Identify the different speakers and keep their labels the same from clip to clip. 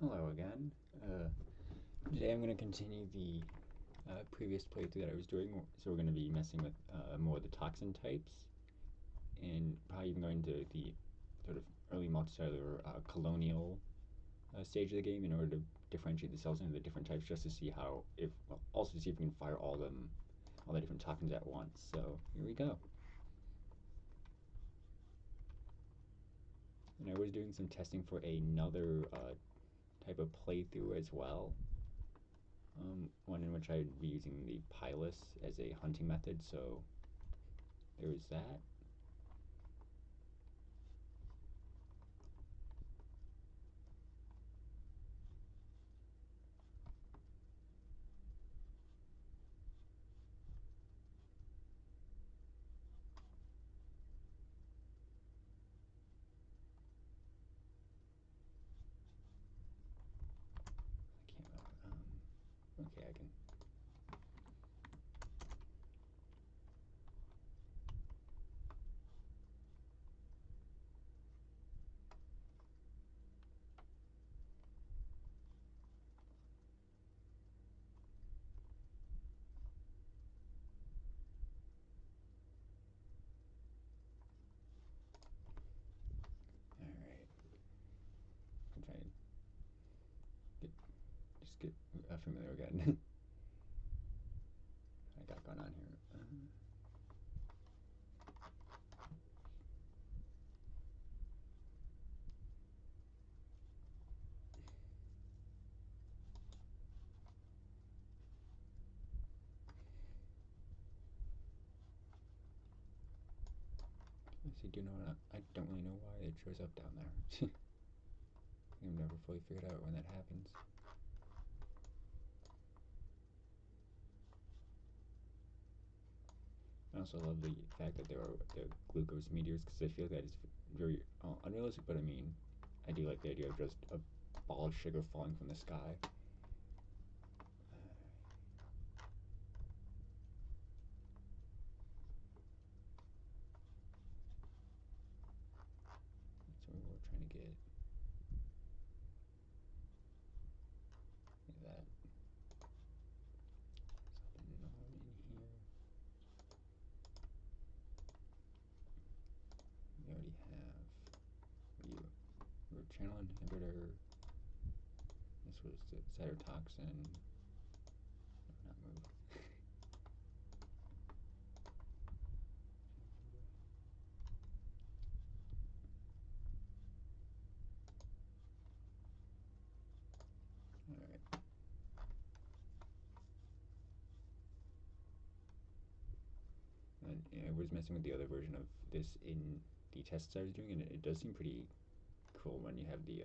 Speaker 1: Hello again. Today I'm going to continue the previous playthrough that I was doing. So we're going to be messing with more of the toxin types, and probably even going to the sort of early multicellular colonial stage of the game in order to differentiate the cells into the different types, just to see how, if well, also to see if we can fire all the different toxins at once. So here we go. And I was doing some testing for another type of playthrough as well. One in which I'd be using the pilus as a hunting method, so there was that. I can't remember. Okay, I can. All right. I'm trying to get familiar again. I got going on here. I do know. I don't really know why it shows up down there. I've never fully figured out when that happens. I also love the fact that there are the glucose meteors, because I feel that it's very unrealistic. But I mean, I do like the idea of just a ball of sugar falling from the sky. So we're trying to get that something known in here. We already have you. We're channel inhibitor. This was the cytotoxin. No, not move. Alright. And I was messing with the other version of this in the tests I was doing, and it does seem pretty cool when you have the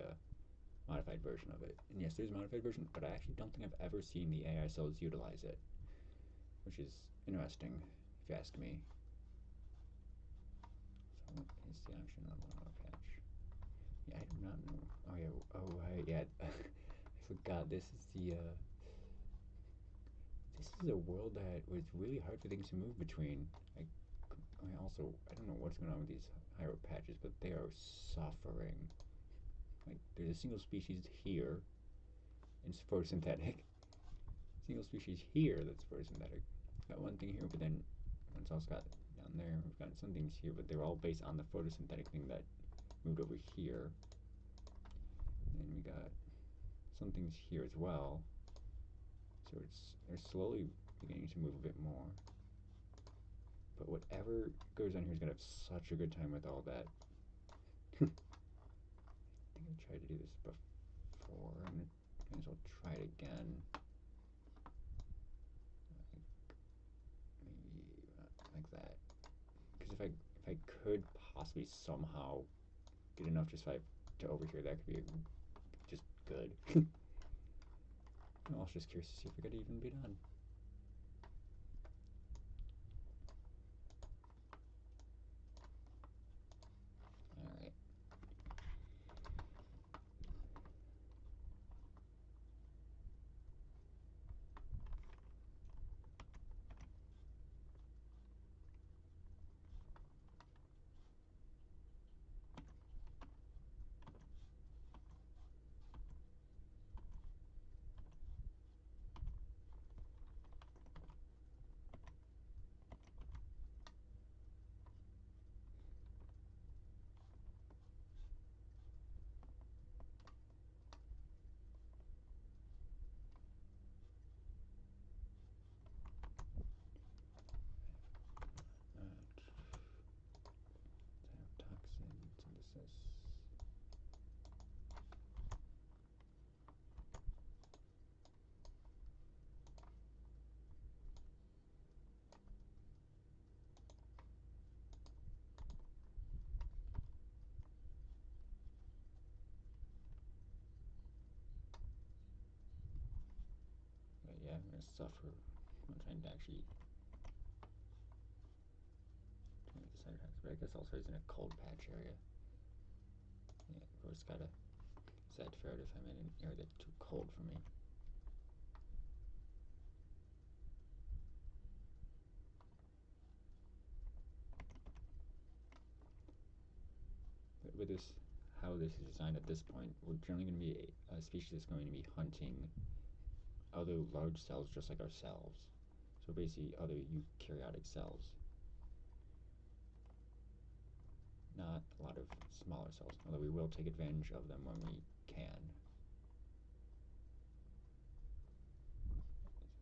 Speaker 1: modified version of it. And yes, there's a modified version, but I actually don't think I've ever seen the AI cells utilize it, which is interesting, if you ask me. So what is the action on the auto patch? Yeah, I do not know. Oh yeah, oh yeah. I forgot. This is a world that was really hard for things to move between. I don't know what's going on with these higher patches, but they are suffering. Like, there's a single species here, and it's photosynthetic. Single species here that's photosynthetic. Got one thing here, but then once else got down there. We've got some things here, but they're all based on the photosynthetic thing that moved over here. And then we got some things here as well. So they're slowly beginning to move a bit more. But whatever goes on here is gonna have such a good time with all that. I think I tried to do this before. I'm gonna might as well try it again. Maybe like that. Because if I could possibly somehow get enough just to overhear, that could be just good. I was just curious to see if we could even be done. Alright. I'm gonna suffer. I'm trying to actually make the side tracks, but I guess also it's in a cold patch area. Yeah, of course, gotta set fair if I'm in an area that's too cold for me. But with this, how this is designed at this point, we're generally going to be a species that's going to be hunting other large cells just like ourselves. So basically, other eukaryotic cells. Not a lot of smaller cells, although we will take advantage of them when we can.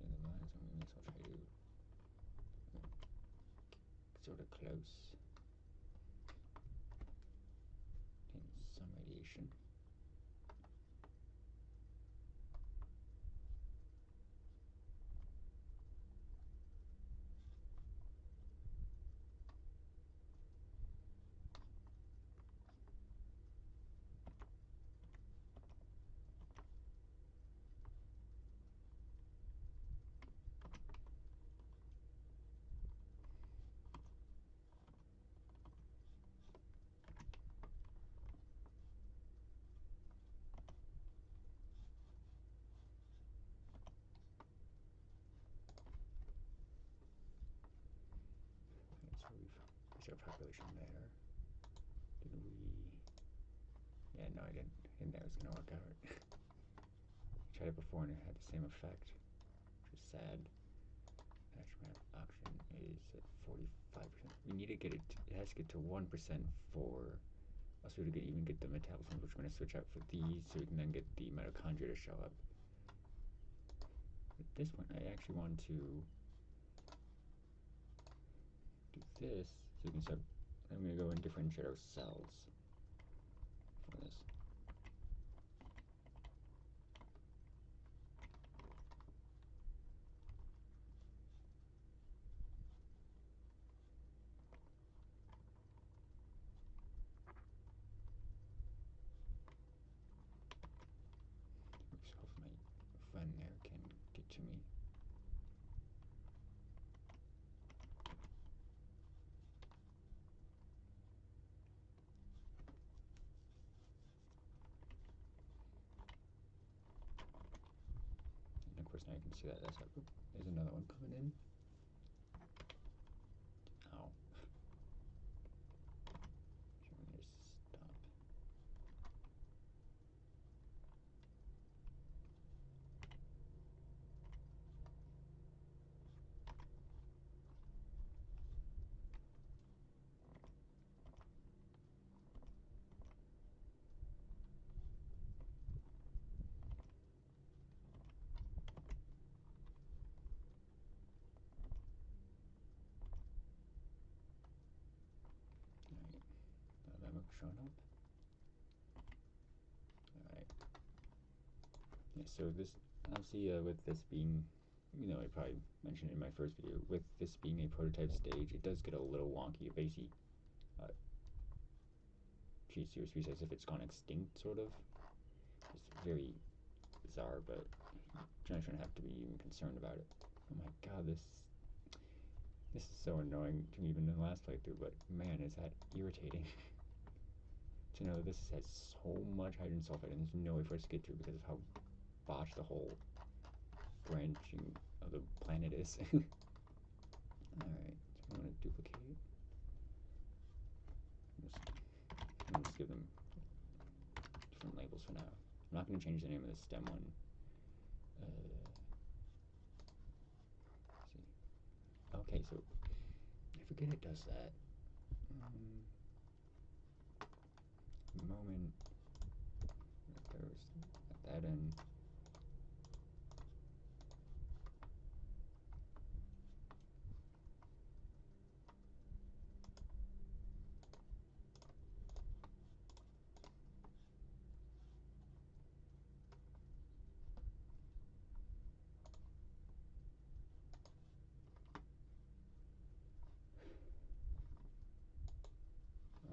Speaker 1: In the lines, I guess I'll try to sort of close in some radiation. So we've our population there. Did we? Yeah, no, I didn't think that was gonna work out. Tried it before and it had the same effect, which is sad. Natural oxygen is at 45%. We need to get it. It has to get to 1% for us to even get the metabolism, which we're going to switch out for these, so we can then get the mitochondria to show up. At this point, I actually want to do this, so we can start. I'm going to go and differentiate our cells for this. So hopefully my friend there can get to me. And of course now you can see that that's up. There's another one coming in. Ow. Should we just stop? Showing up. Alright. Yeah, so this, obviously, with this being, I probably mentioned it in my first video, with this being a prototype stage, it does get a little wonky. It basically treats your species as if it's gone extinct, sort of. It's very bizarre, but you shouldn't have to be even concerned about it. Oh my god, this is so annoying to me even in the last playthrough, but man, is that irritating. To know that this has so much hydrogen sulfide and there's no way for us to get through because of how botched the whole branching of the planet is. Alright, so I'm going to duplicate. I'm just give them different labels for now. I'm not going to change the name of the stem one. Let's see. Okay, so I forget it does that. Moment. There's at that end.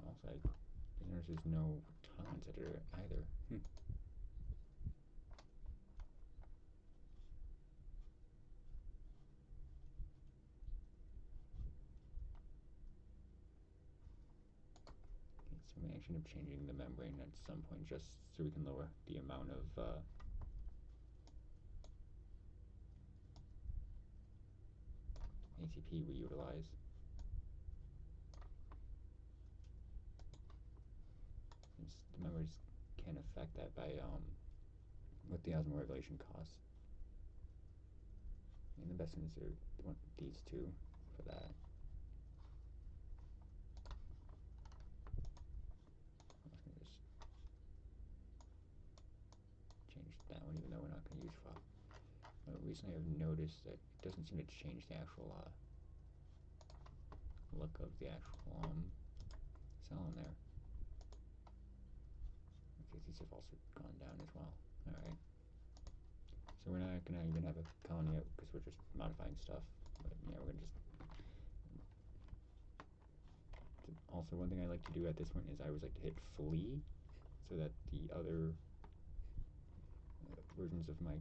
Speaker 1: Also, there's no tolerance editor either. thinking of changing the membrane at some point just so we can lower the amount of ATP we utilize. Since the membranes can affect that by what the osmoregulation costs. And the best ones are these two for that. I'm just change that one, even though we're not going to use FOB. Recently, I've noticed that it doesn't seem to change the actual look of the actual cell in there. Okay, these have also gone down as well. All right. So we're not going to even have a colony out because we're just modifying stuff. But yeah, we're going to just... Also, one thing I like to do at this point is I always like to hit flee so that the other versions of my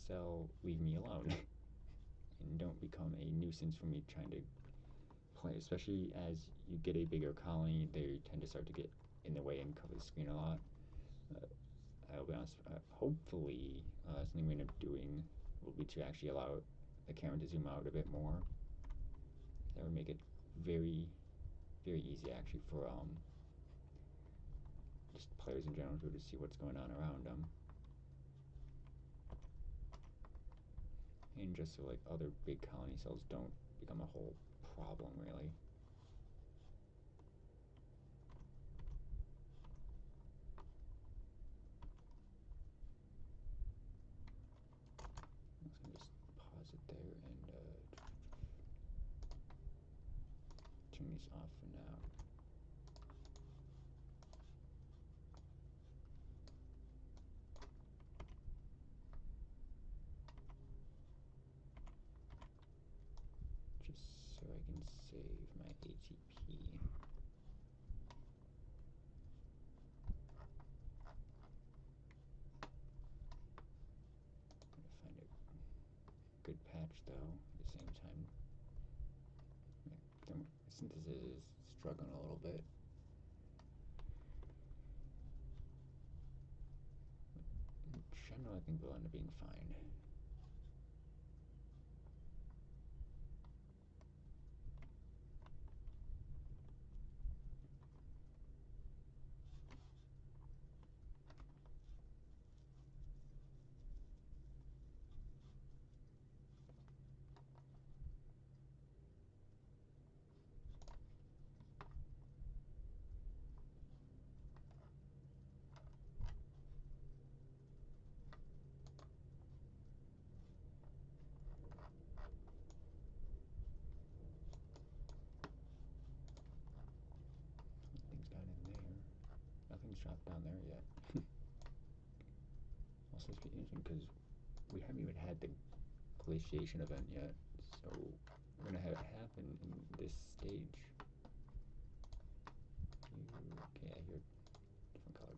Speaker 1: cell leave me alone and don't become a nuisance for me trying to play. Especially as you get a bigger colony, they tend to start to get in the way and cover the screen a lot. I'll be honest, hopefully something we end up doing will be to actually allow the camera to zoom out a bit more. That would make it very, very easy actually for just players in general to see what's going on around them. And just so like other big colony cells don't become a whole problem really. Just pause it there and turn these off for now. Just so I can save my ATP. I'm gonna find a good patch though at the same time. My synthesis is struggling a little bit. In general, I think we'll end up being fine. Nothing's dropped down there yet. Also, it's interesting because we haven't even had the glaciation event yet, so we're gonna have it happen in this stage. Okay, I hear different color.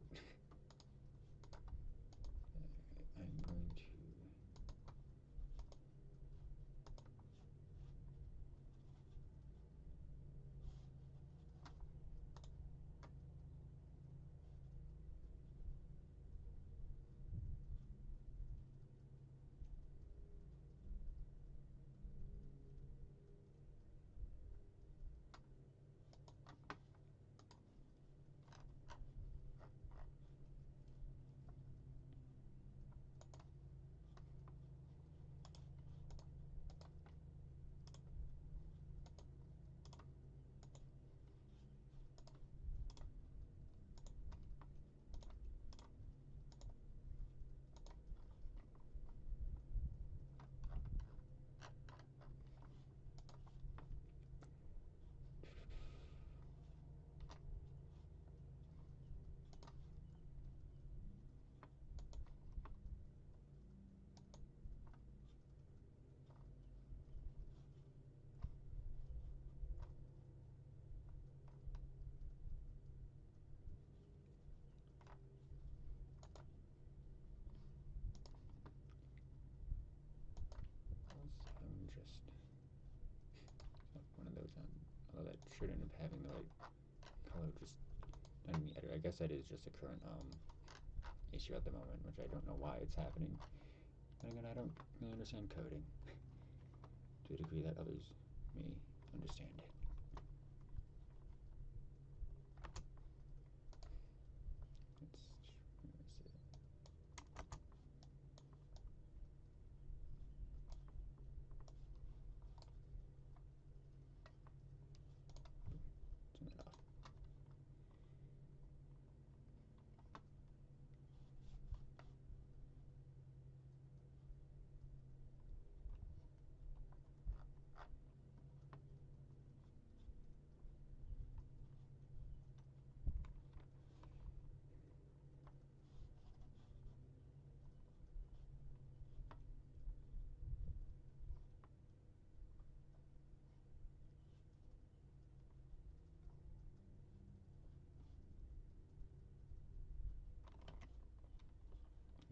Speaker 1: I'm going to just one of those on, although that should end up having the right color, just I guess that is just a current issue at the moment, which I don't know why it's happening. And again, I don't really understand coding to a degree that others may understand it. Turn that off.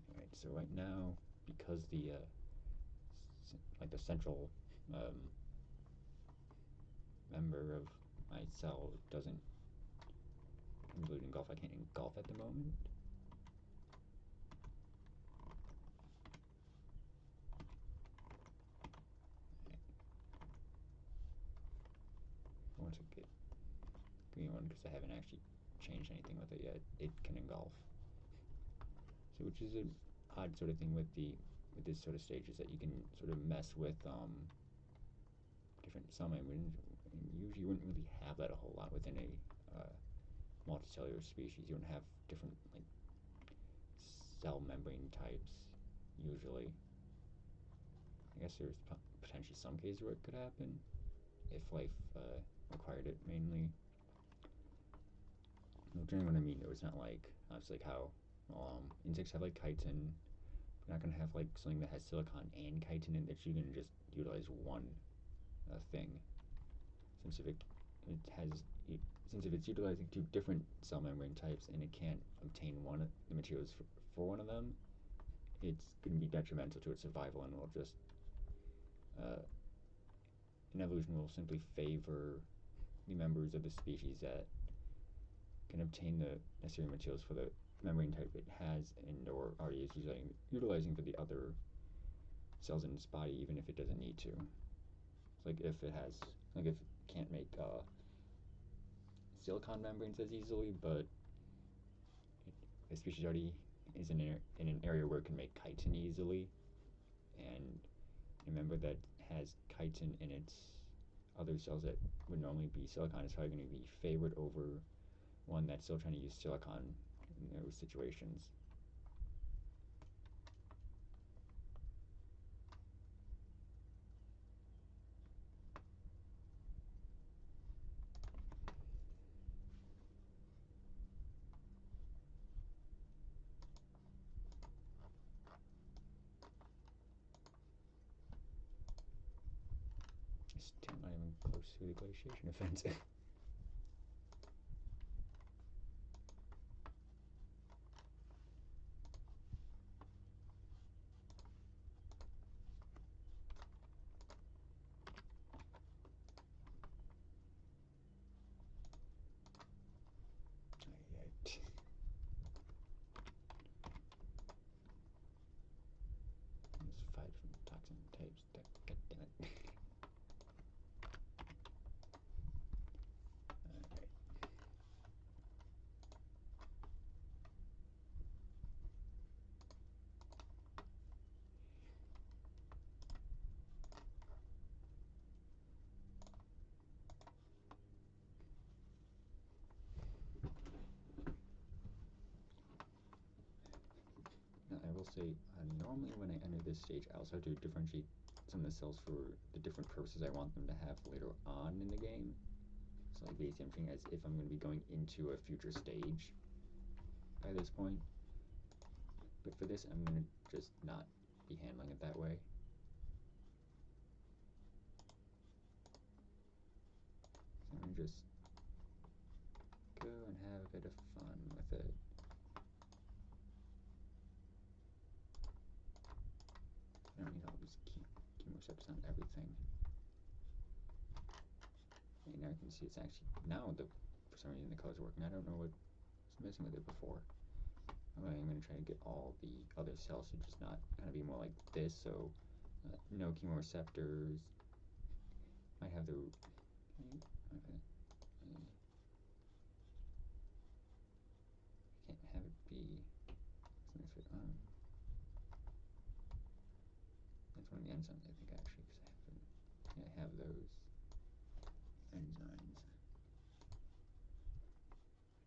Speaker 1: Alright, so right now, because the like the central member of my cell doesn't include engulf, I can't engulf at the moment. Once I get green one, because I haven't actually changed anything with it yet, it can engulf. So which is an odd sort of thing with this sort of stage, is that you can sort of mess with different cell membranes. Usually you wouldn't really have that a whole lot within a multicellular species. You wouldn't have different like cell membrane types usually. I guess there's potentially some cases where it could happen if life required it mainly. Generally what I mean though, it's not like obviously like how insects have like chitin. You're not gonna have like something that has silicon and chitin in that you're gonna just utilize one thing. Since if it's utilizing two different cell membrane types and it can't obtain one of the materials for one of them, it's going to be detrimental to its survival, and will just an evolution will simply favor the members of the species that can obtain the necessary materials for the membrane type it has and or already is utilizing for the other cells in its body, even if it doesn't need to. It's like if it has, like if it can't make silicon membranes as easily, but the species already is in an area where it can make chitin easily, and a member that has chitin in its other cells that would normally be silicon is probably going to be favored over one that's still trying to use silicon in those situations. Still not even close to the glaciation offensive. Alright. There's 5 different toxin types. God damn it. Alright. Now, I will say, normally when I enter this stage, I also have to differentiate some of the cells for the different purposes I want them to have later on in the game. So like basically I'm treating as if I'm going to be going into a future stage by this point. But for this, I'm going to just not be handling it that way. So I'm going to just go and have a bit of fun with it. I don't need all these chemo steps on everything. And now I can see it's actually, now for some reason the color's working. I don't know what messing with it before. I'm going to try to get all the other cells to just not kind of be more like this, so no chemoreceptors. Might have the can't have it be. That's one of the enzymes, I think, actually, because I have those enzymes.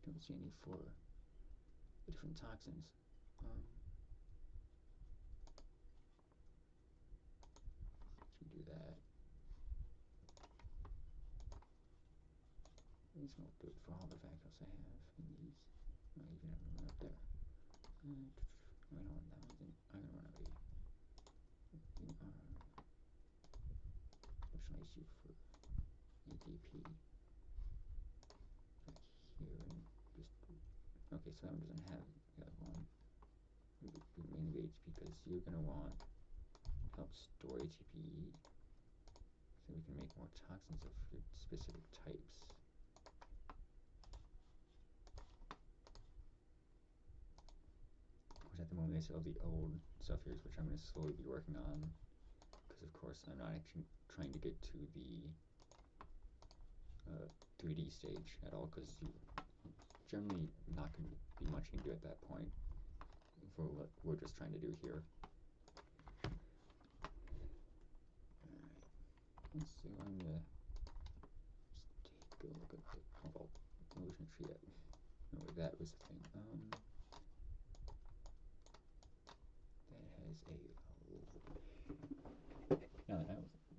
Speaker 1: I don't see any for the different toxins. Can do that. These won't do it for all the vacuoles I have in these. I even have one up there. Wait, hold on, that one's an iron one already. You are specialized you for ADP. Back here and just okay, so that one doesn't have the other one. Mainly HP because you're gonna want help store ATP so we can make more toxins of specific types. Of course, at the moment I still have the old stuff here, which I'm going to slowly be working on, because of course I'm not actually trying to get to the 3D stage at all, because you generally not going to be much you can do at that point for what we're just trying to do here. Alright, so I'm going to just take a look at the evolution tree. No, that was the thing. That has a. Now,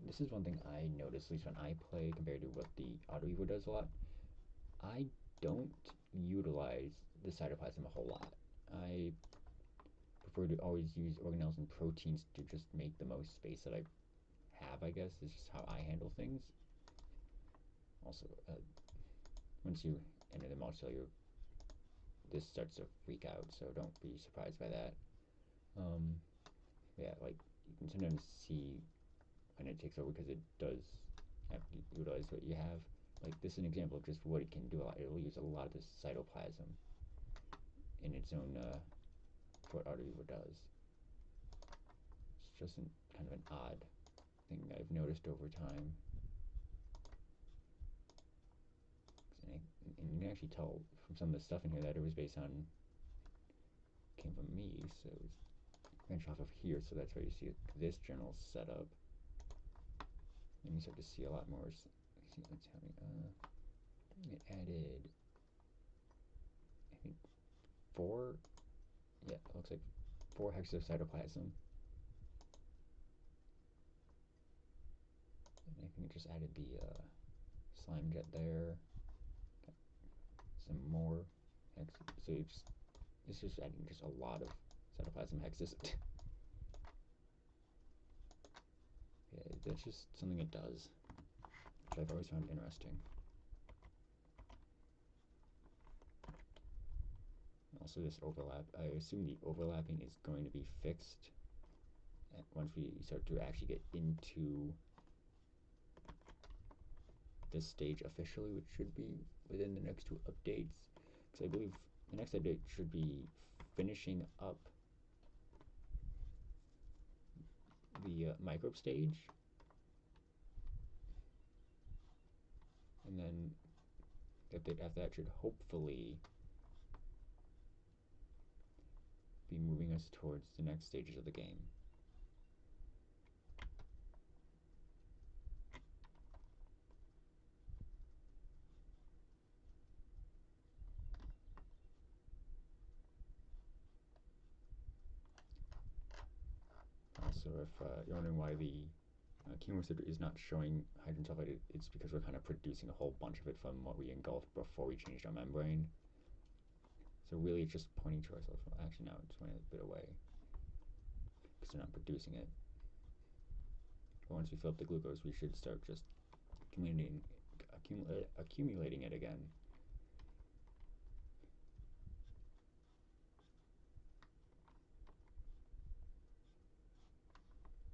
Speaker 1: this is one thing I notice, at least when I play, compared to what the Autoevo does a lot. I don't utilize the cytoplasm a whole lot. I prefer to always use organelles and proteins to just make the most space that I have, I guess. It's just how I handle things. Also, once you enter the multicellular, this starts to freak out, so don't be surprised by that. Yeah, like, you can sometimes see when it takes over because it does have to utilize what you have. Like, this is an example of just what it can do. It will use a lot of the cytoplasm in its own, for what Autoevo does. It's just kind of an odd thing that I've noticed over time. And you can actually tell from some of the stuff in here that it was based on, came from me, so it was branched off of here, so that's why you see this general setup. And you start to see a lot more. See what's happening. It added, I think, 4. Yeah, it looks like 4 hexes of cytoplasm. And I think it just added the slime jet there. Got some more hexes. So it's just adding just a lot of cytoplasm hexes. Yeah, that's just something it does, which I've always found interesting. Also, this overlap, I assume the overlapping is going to be fixed once we start to actually get into this stage officially, which should be within the next 2 updates. Because I believe the next update should be finishing up the microbe stage, and then the update after that should hopefully be moving us towards the next stages of the game. Also, if you're wondering why the chemoreceptor is not showing hydrogen sulfide, it's because we're kind of producing a whole bunch of it from what we engulfed before we changed our membrane. So really it's just pointing to ourselves. Well, actually, now it's pointing a bit away because they're not producing it. But once we fill up the glucose, we should start just accumulating it again.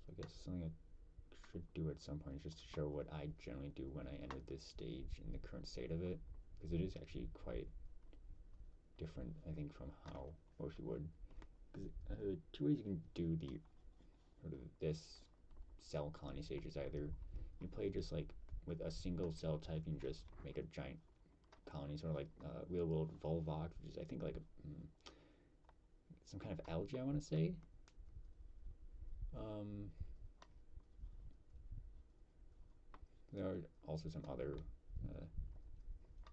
Speaker 1: So I guess something I should do at some point is just to show what I generally do when I enter this stage in the current state of it, because it is actually quite different, I think, from how most you would. Because two ways you can do the sort of this cell colony stage is either you play just like with a single cell type, you can just make a giant colony, sort of like real world Volvox, which is I think like some kind of algae, I want to say. Um, there are also some other uh,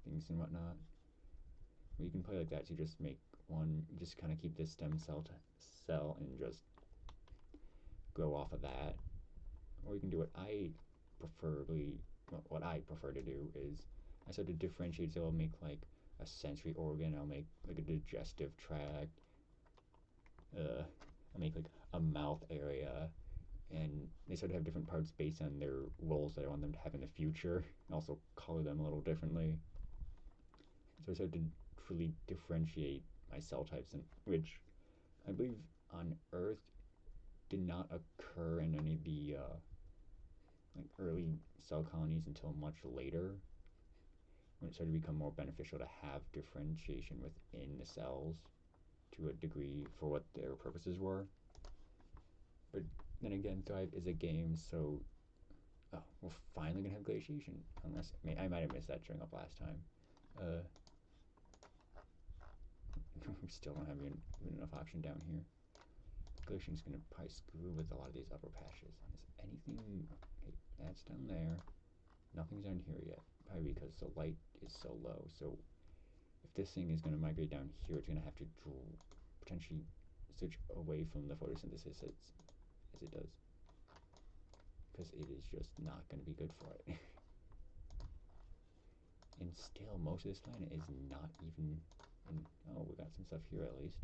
Speaker 1: things and whatnot where you can play like that. So you just make one, you just kind of keep this stem cell and just grow off of that. Or you can do what I prefer to do is I start to differentiate. So I'll make like a sensory organ. I'll make like a digestive tract. I'll make like a mouth area, and they sort of have different parts based on their roles that I want them to have in the future. I also color them a little differently. So I started to truly differentiate my cell types, and which I believe on Earth did not occur in any of the like early cell colonies until much later, when it started to become more beneficial to have differentiation within the cells to a degree for what their purposes were. But then again, Thrive is a game, so we're finally gonna have glaciation. Unless I might have missed that showing up last time. Uh, we still don't have even enough oxygen down here. Glaciation's gonna probably screw with a lot of these upper patches. Is anything? Okay, that's down there. Nothing's down here yet. Probably because the light is so low. So if this thing is gonna migrate down here, it's gonna have to potentially switch away from the photosynthesis as it does, because it is just not going to be good for it. And still, most of this planet is not even in. Oh, we got some stuff here at least.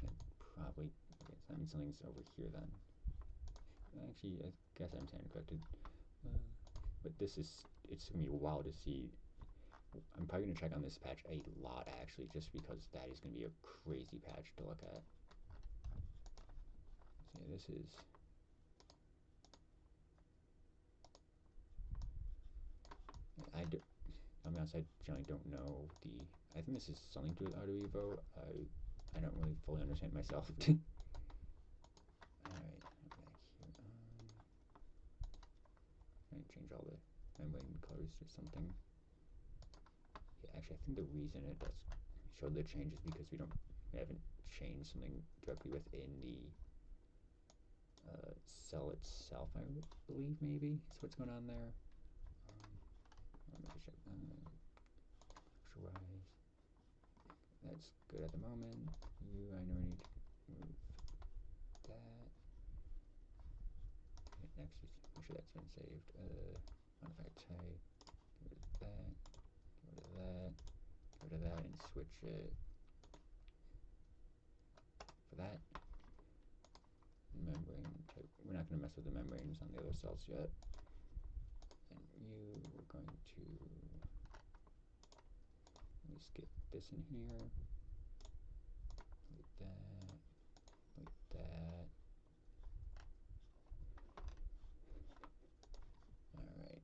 Speaker 1: That probably. Okay, so that means something's over here then. Actually, I guess I'm saying corrected. But this is. It's going to be wild to see. I'm probably going to check on this patch a lot, actually, just because that is going to be a crazy patch to look at. So yeah, this is. I do. I mean, I generally don't know the. I think this is something to do with Arduino. I don't really fully understand myself. Alright, back here. I change all the membrane colors to something. Yeah, actually, I think the reason it does show the change is because we haven't changed something directly within the cell itself. I believe maybe is what's going on there. Let me check. Actualize. That's good at the moment. I know I need to move that. Next, make sure that's been saved. Modify type. Go to that. Go to that. Go to that and switch it for that. Membrane type. We're not going to mess with the membranes on the other cells yet. And we're going to at least get this in here. Like that. Like that. Alright.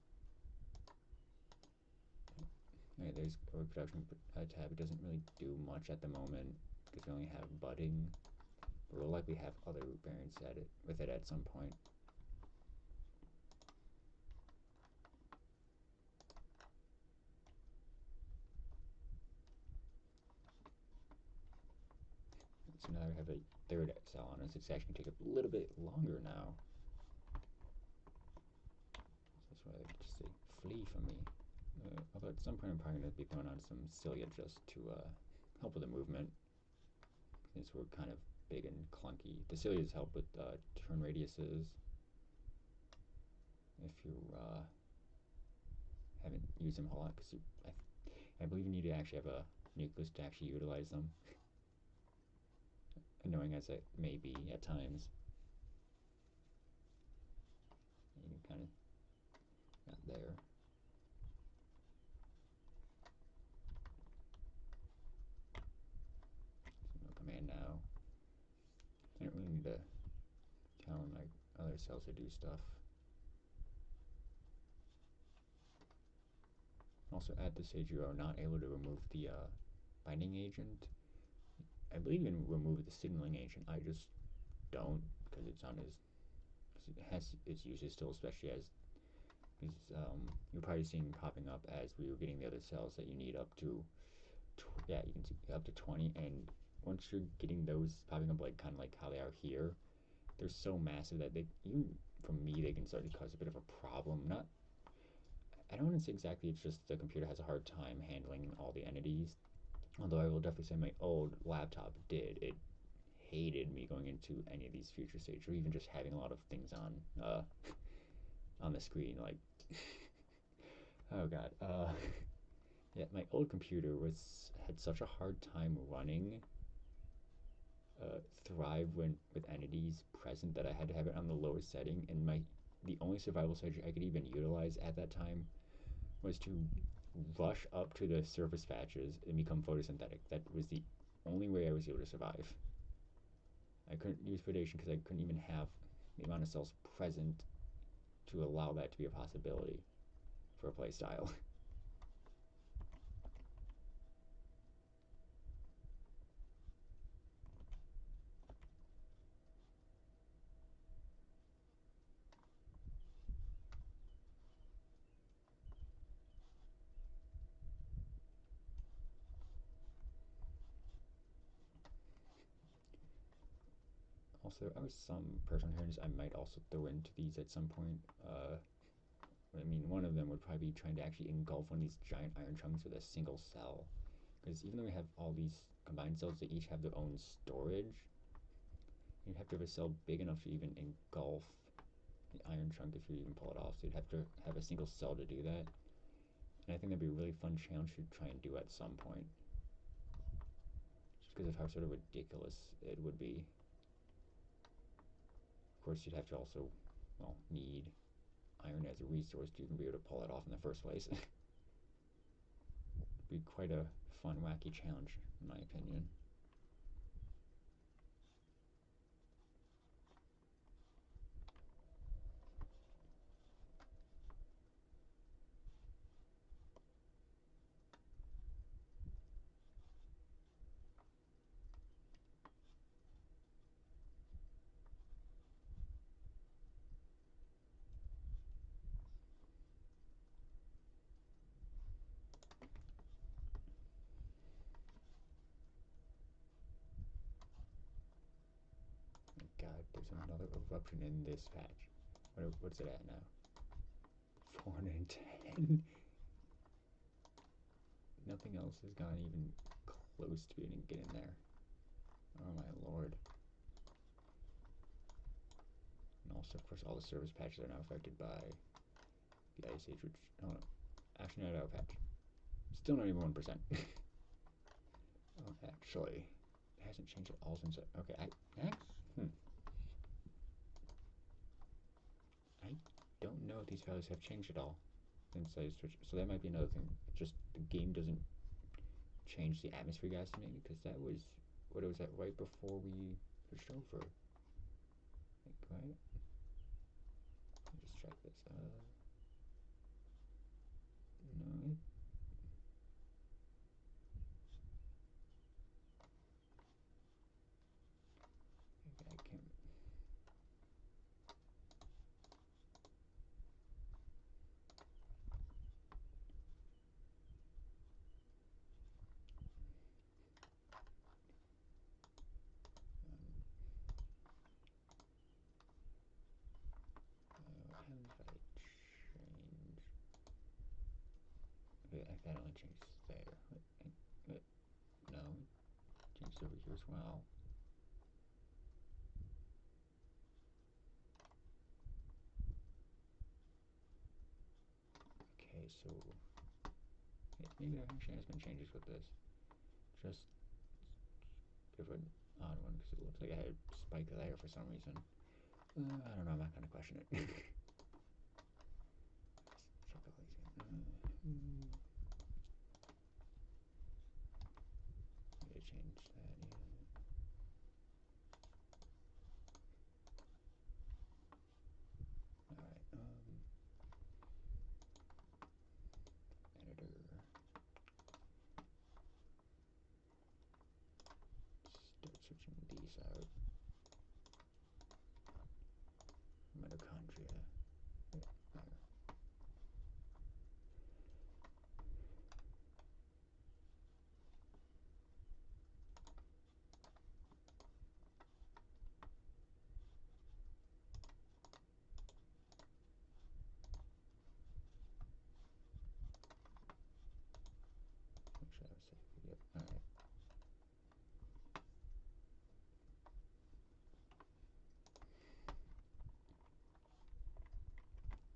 Speaker 1: Alright, there's a reproduction tab. It doesn't really do much at the moment because we only have budding. But we'll likely have other root variants with it at some point. So now I have a third cell on us. It's actually going to take a little bit longer now. So that's why I just say flee from me. Although at some point I'm probably going to be throwing on some cilia just to help with the movement, since we're kind of big and clunky. The cilias help with turn radiuses. If you haven't used them a whole lot, because I believe you need to actually have a nucleus to actually utilize them. Annoying as it may be at times. You can kind of not there. So no command now. I don't really need to tell my other cells to do stuff. Also, at this stage, you are not able to remove the binding agent. I believe you can remove the signaling agent. I just don't because it's on his. It has its uses still, especially as because you're probably seeing popping up as we were getting the other cells that you need up to. Yeah, you can see up to 20, and once you're getting those popping up, like kind of like how they are here, they're so massive that they even for me they can start to cause a bit of a problem. Not I don't want to say exactly it's just the computer has a hard time handling all the entities. Although I will definitely say my old laptop did. It hated me going into any of these future stages, or even just having a lot of things on the screen. Like, oh god, yeah, my old computer was had such a hard time running Thrive when with entities present that I had to have it on the lowest setting, and the only survival strategy I could even utilize at that time was to rush up to the surface patches and become photosynthetic. That was the only way I was able to survive. I couldn't use predation because I couldn't even have the amount of cells present to allow that to be a possibility for a playstyle. Also, there are some perseverance I might also throw into these at some point. I mean, one of them would probably be trying to actually engulf one of these giant iron chunks with a single cell. Because even though we have all these combined cells that each have their own storage, you'd have to have a cell big enough to even engulf the iron chunk if you even pull it off. So you'd have to have a single cell to do that. And I think that'd be a really fun challenge to try and do at some point. Just because of how sort of ridiculous it would be. Of course, you'd have to also, well, need iron as a resource to even be able to pull it off in the first place. It'd be quite a fun, wacky challenge, in my opinion. God, there's another eruption in this patch. What's it at now? 410? Nothing else has gone even close to being get in there. Oh my lord. And also, of course, all the service patches are now affected by the Ice Age, which, oh no, actually not out patch. Still not even 1%. Oh, actually, it hasn't changed at all since, okay, I don't know if these values have changed at all since I switched, so that might be another thing. Just the game doesn't change the atmosphere gas to me, because that was, what was that, right before we switched over? Like, right? Let me just check this. No, I can't. How have I changed? Okay, that only changes there. No, changed over here as well. Okay, so maybe there actually has been changes with this. Just give an odd one because it looks like I had a spike there for some reason. I don't know. I'm not gonna question it. Check all these again. Maybe change that. Yeah. All right. Editor. these out. Mitochondria. There. Actually, I was safe. Yep. All right.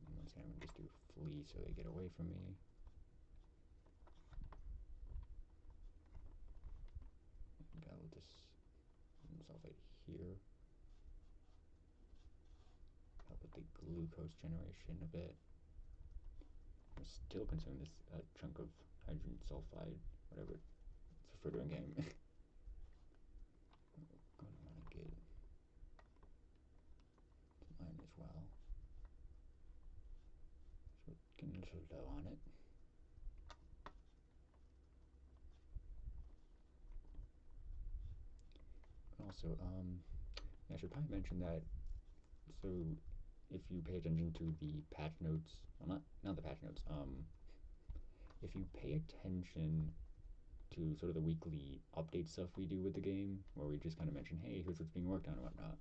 Speaker 1: And once again, I'm gonna just do flee so they get away from me. Go with this sulfate here. Help with the glucose generation a bit. I'm still consuming this chunk of hydrogen sulfide, whatever it's referred to in game. Going to want to get some iron as well. So getting a little low on it. Also, I should probably mention that. So, if you pay attention to the patch notes, well, not the patch notes. If you pay attention to sort of the weekly update stuff we do with the game, where we just kind of mention, hey, here's what's being worked on and whatnot.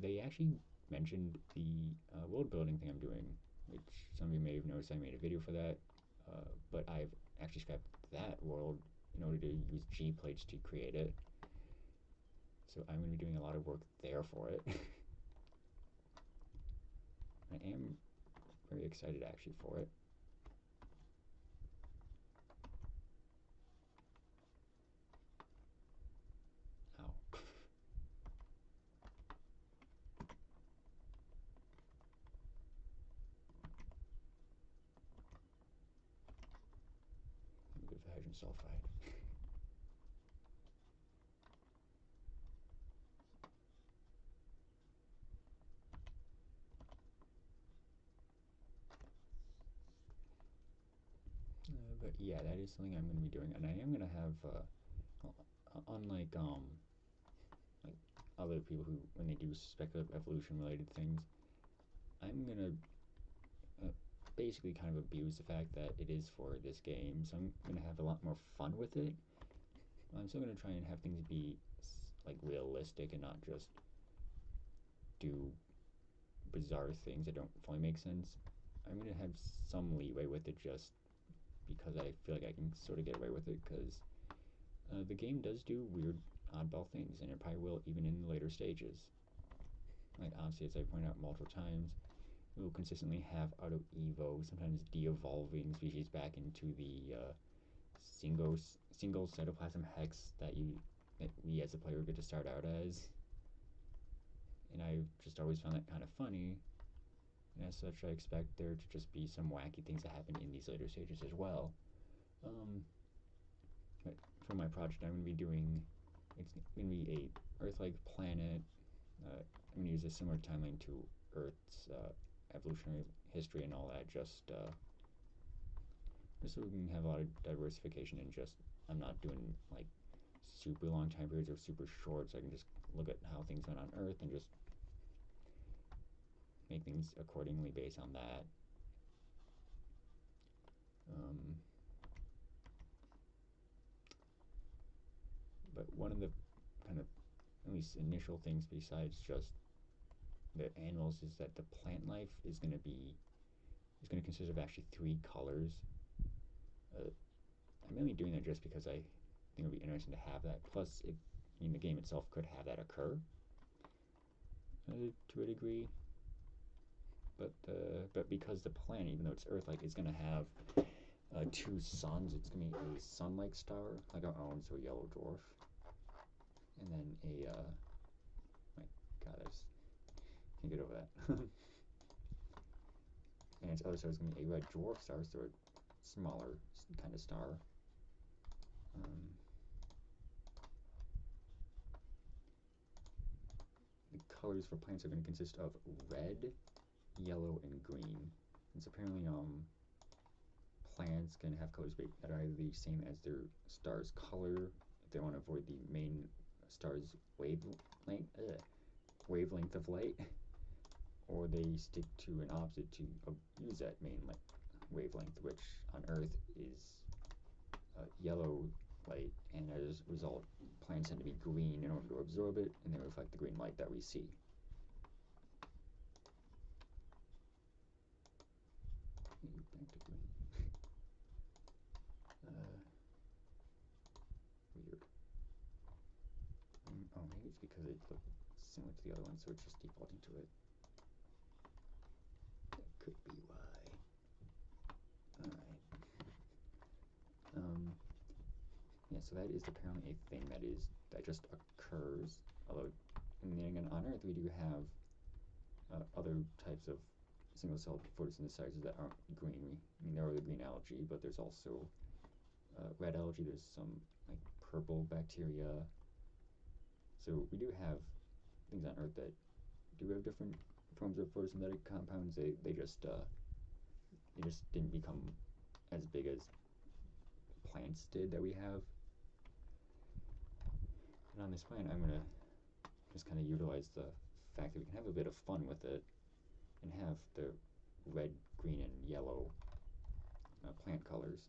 Speaker 1: They actually mentioned the world building thing I'm doing, which some of you may have noticed I made a video for that, but I've actually scrapped that world in order to use G plates to create it. So I'm going to be doing a lot of work there for it. I am very excited actually for it. Ow. A bit of hydrogen sulfide. But yeah, that is something I'm going to be doing, and I am going to have, unlike like other people who, when they do speculative evolution related things, I'm going to basically kind of abuse the fact that it is for this game, so I'm going to have a lot more fun with it. I'm still going to try and have things be like realistic and not just do bizarre things that don't fully make sense. I'm going to have some leeway with it just because I feel like I can sort of get away with it, because the game does do weird, oddball things, and it probably will even in the later stages. Like, obviously, as I pointed out multiple times, it will consistently have auto-evo, sometimes de-evolving species back into the single cytoplasm hex that we as a player get to start out as. And I've just always found that kind of funny. And as such, I expect there to just be some wacky things that happen in these later stages as well. But for my project, I'm going to be doing, it's going to be a Earth-like planet. I'm going to use a similar timeline to Earth's evolutionary history and all that, just so we can have a lot of diversification, and just I'm not doing like super long time periods or super short, so I can just look at how things went on Earth and just make things accordingly based on that. But one of the kind of at least initial things besides just the animals is that the plant life is going to consist of actually 3 colors. I'm mainly doing that just because I think it would be interesting to have that. Plus, the game itself could have that occur to a degree. But because the planet, even though it's Earth-like, is going to have 2 suns. It's going to be a sun-like star, like our own, so a yellow dwarf, and then my God, I just can't get over that. And its other star is going to be a red dwarf star, so a smaller kind of star. The colors for plants are going to consist of red, yellow, and green. It's apparently plants can have colors that are either the same as their star's color if they want to avoid the main star's wavelength of light, or they stick to an opposite to use that main wavelength, which on Earth is yellow light, and as a result, plants tend to be green in order to absorb it, and they reflect the green light that we see. Back to green. Weird. Oh, maybe it's because it looks similar to the other one, so it's just defaulting to it. That could be why. Alright. Yeah, so that is apparently a thing that just occurs. Although, and then again, on Earth we do have other types of single-celled photosynthesizers that aren't green. I mean, there are the green algae, but there's also red algae. There's some like purple bacteria. So we do have things on Earth that do have different forms of photosynthetic compounds. They just didn't become as big as plants did that we have. And on this plan, I'm gonna just kind of utilize the fact that we can have a bit of fun with it and have the red, green, and yellow plant colors.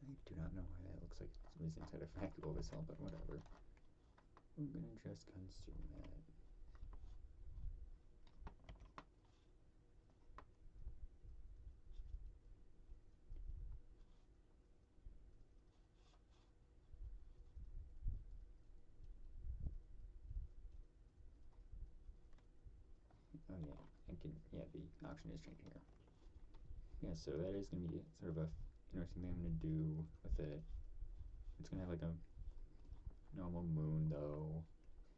Speaker 1: I do not know why that looks like it's inside a vacuole of a cell, but whatever. I'm gonna just consume that. Oh yeah, the oxygen is changing here. Yeah, so that is gonna be sort of a interesting thing I'm gonna do with it. It's gonna have like a normal moon though.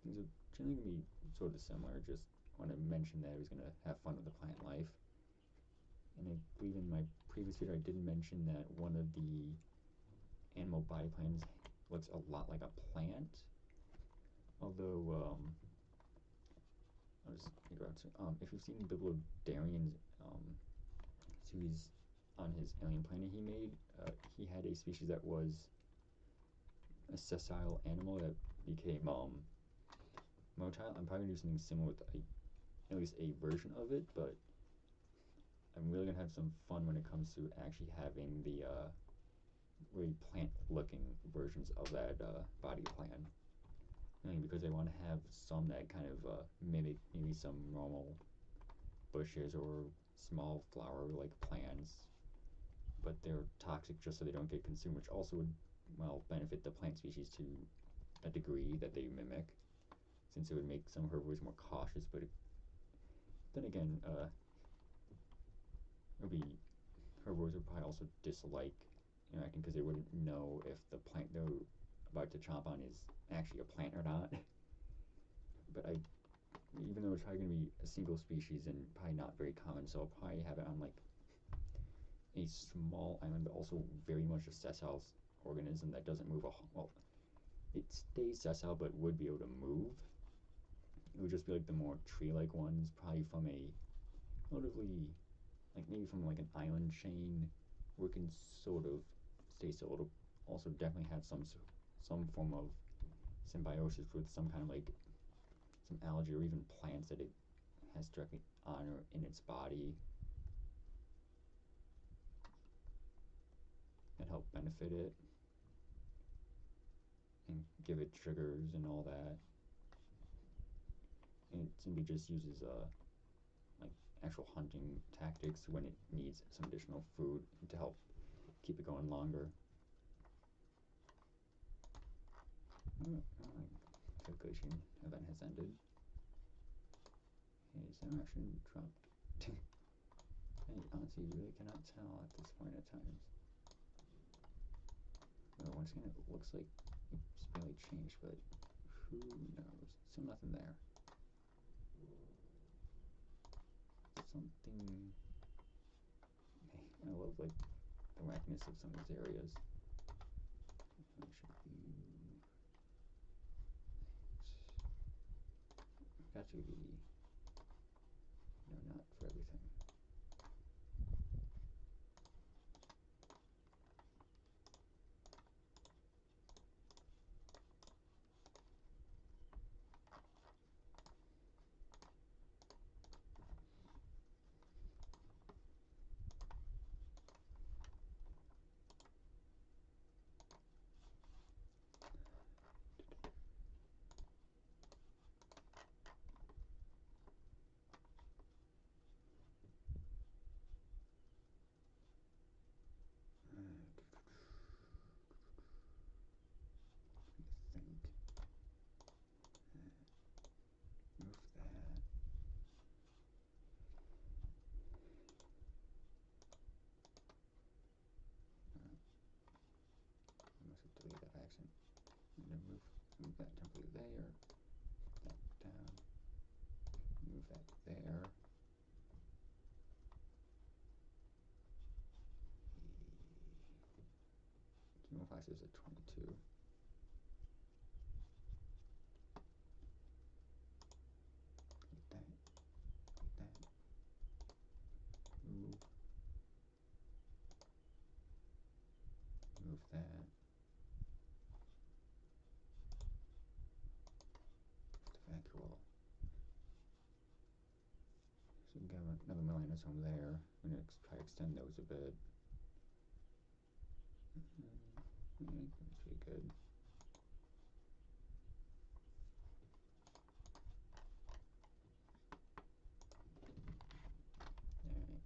Speaker 1: Things are generally gonna be sort of similar. Just want to mention that I was gonna have fun with the plant life. And I believe in my previous video I did mention that one of the animal body plans looks a lot like a plant. Although I'll just figure out. If you've seen Bibliodarian's series on his alien planet he made, he had a species that was a sessile animal that became motile. I'm probably gonna do something similar with at least a version of it, but I'm really gonna have some fun when it comes to actually having the really plant-looking versions of that body plan. Mainly because I want to have some that kind of mimic maybe some normal bushes or small flower-like plants, but they're toxic just so they don't get consumed, which also would, well, benefit the plant species to a degree that they mimic, since it would make some herbivores more cautious. But then again, herbivores would probably also dislike interacting because they wouldn't know if the plant they're about to chomp on is actually a plant or not. But even though it's probably going to be a single species and probably not very common, so I'll probably have it on like a small island, but also very much a sessile organism that doesn't move well, it stays sessile but would be able to move. It would just be like the more tree-like ones, probably from a relatively, like maybe from like an island chain where it can sort of stay still. It'll also definitely have some form of symbiosis with some kind of like some algae or even plants that it has directly on or in its body that help benefit it and give it triggers and all that. And it simply just uses like actual hunting tactics when it needs some additional food to help keep it going longer. Calculation event has ended. His interaction dropped. I honestly really cannot tell at this point at times. once again, it looks like it's barely changed, but who knows? Still nothing there. Something. I love like the wackiness of some of these areas. Got to be, not for everything. Delete that by accident. I'm going to move that template there, that down, move that there. Chemo classes at 22. Like that. Move that. Cool. So we got another melanosome there. I'm going to try to extend those a bit. That's pretty good. Alright.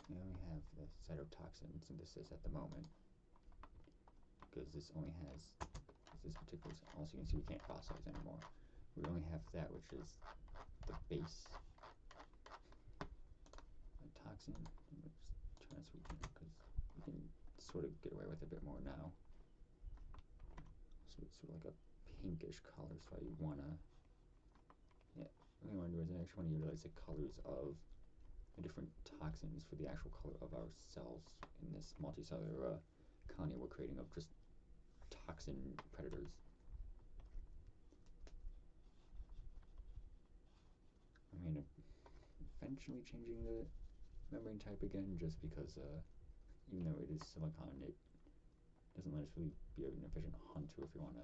Speaker 1: We only have the cytotoxin synthesis at the moment, because this only has this particular. Also, you can see we can't fossilize anymore. We only have that, which is the base toxin. Just try to sweeten it because we can sort of get away with it a bit more now. So it's sort of like a pinkish color. So you wanna, what you want to do is I actually want to utilize the colors of the different toxins for the actual color of our cells in this multicellular colony we're creating of just toxin predators. I mean, eventually changing the membrane type again, just because even though it is silicon, it doesn't let us really be an efficient hunter if you want to,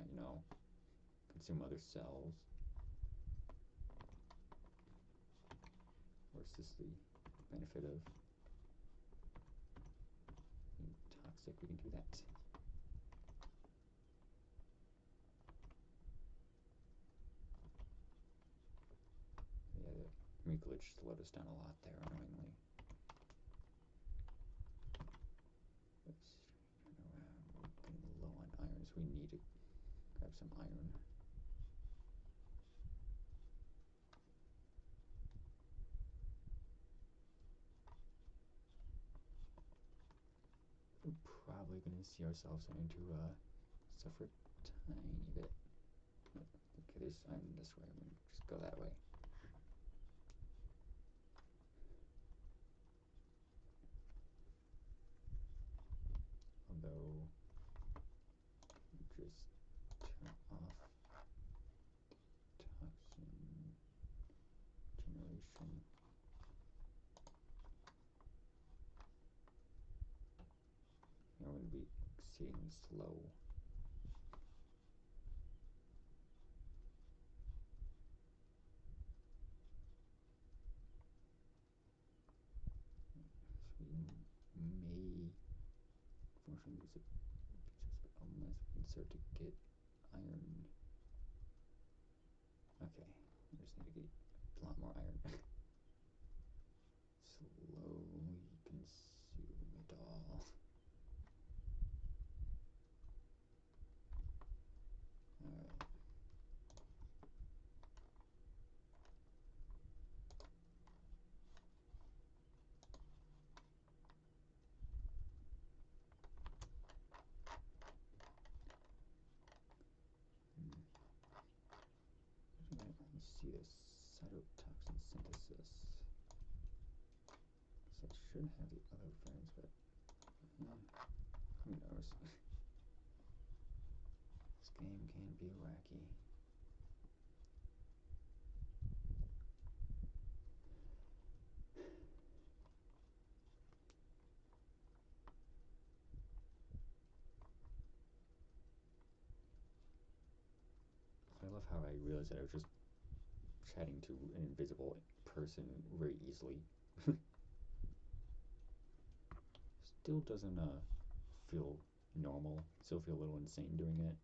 Speaker 1: consume other cells. Or is this the benefit of being toxic? We can do that. Yeah, the mucilage slowed us down a lot there, annoyingly. Oops, turn around. We're getting low on iron, so we need to grab some iron. We're probably going to see ourselves starting to suffer a tiny bit. Okay, there's iron this way. I'm going to just go that way. Although, just turn off toxin generation. We're going to be exceedingly slow. So we may, unfortunately, lose it just unless we insert to get iron. Okay, we just need to get a lot more iron. Slowly consume it all. see this cytotoxin synthesis. So it should have the other friends, but who knows? This game can be wacky. I love how I realized that I was just chatting to an invisible person very easily. Still doesn't feel normal. Still feel a little insane doing it.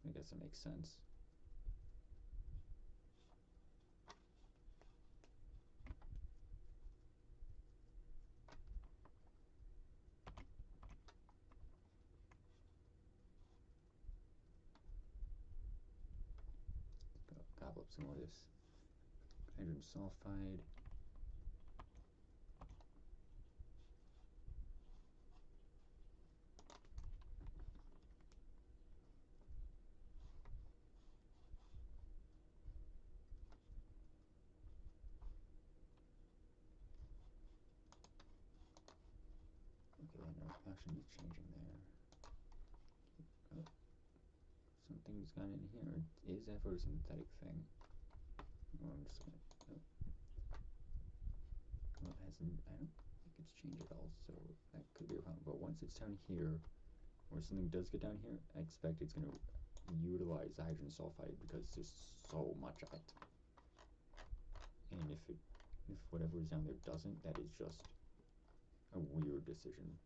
Speaker 1: I guess it makes sense. Gobble up some more of this hydrogen sulfide. Okay, no action is changing there. Oh, something's gone in here. Is that photosynthetic thing? Oh, I'm just gonna. Oh. Well, it hasn't. I don't think it's changed at all, so that could be a problem. But once it's down here, or something does get down here, I expect it's gonna utilize the hydrogen sulfide because there's so much of it. And if whatever is down there doesn't, that is just a weird decision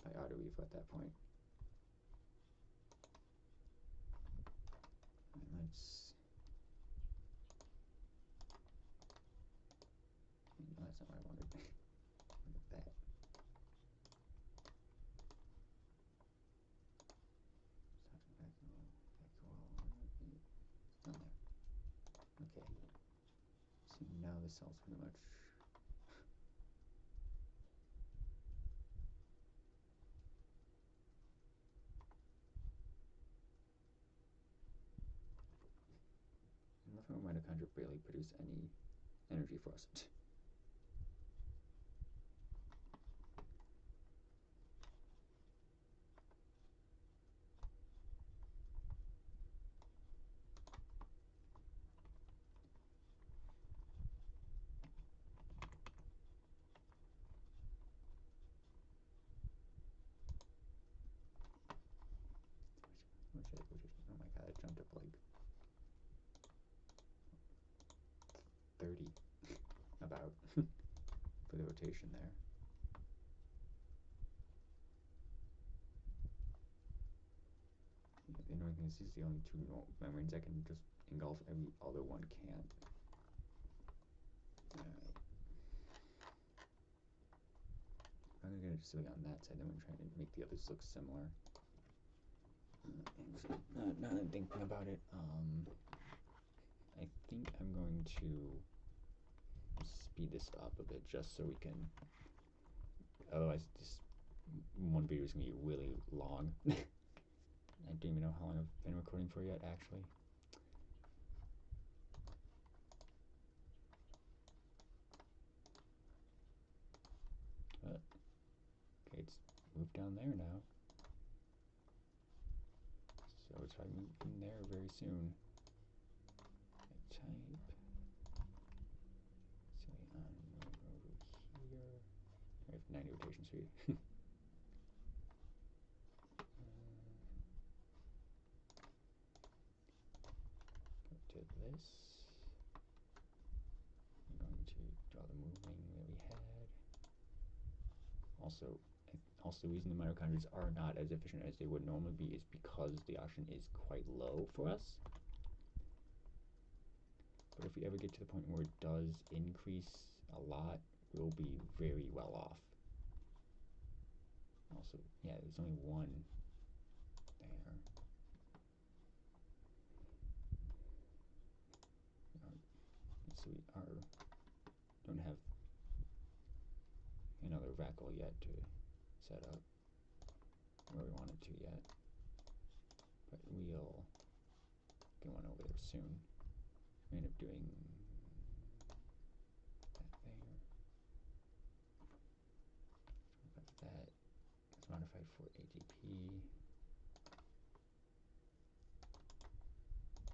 Speaker 1: by Autoweave at that point. And let's. No, that's not what I wanted. I wanted that. Down there. Okay. So now the cell's pretty much. I love how mitochondria barely produce any energy for us. Oh my god, it jumped up like 30 about for the rotation there. The annoying thing is these are the only two membranes I can just engulf. Every other one can't. Alright. I'm gonna get it silly on that side, then we're trying to make the others look similar. Now that I'm thinking about it, I think I'm going to speed this up a bit just so we can. Otherwise, this one video is gonna be really long. I don't even know how long I've been recording for yet, actually. Okay, it's moved down there now. So it's probably moving there very soon. I type. So on over here. I have 90 rotation speed. Go to this. I'm going to draw the moving that we had. Also, the reason the mitochondria are not as efficient as they would normally be is because the oxygen is quite low for us. But if we ever get to the point where it does increase a lot, we'll be very well off. Also, yeah, there's only one there. So we don't have another vacuole yet to set up. where we want it to yet, but we'll get one over there soon. We end up doing that there. That is modified for AGP.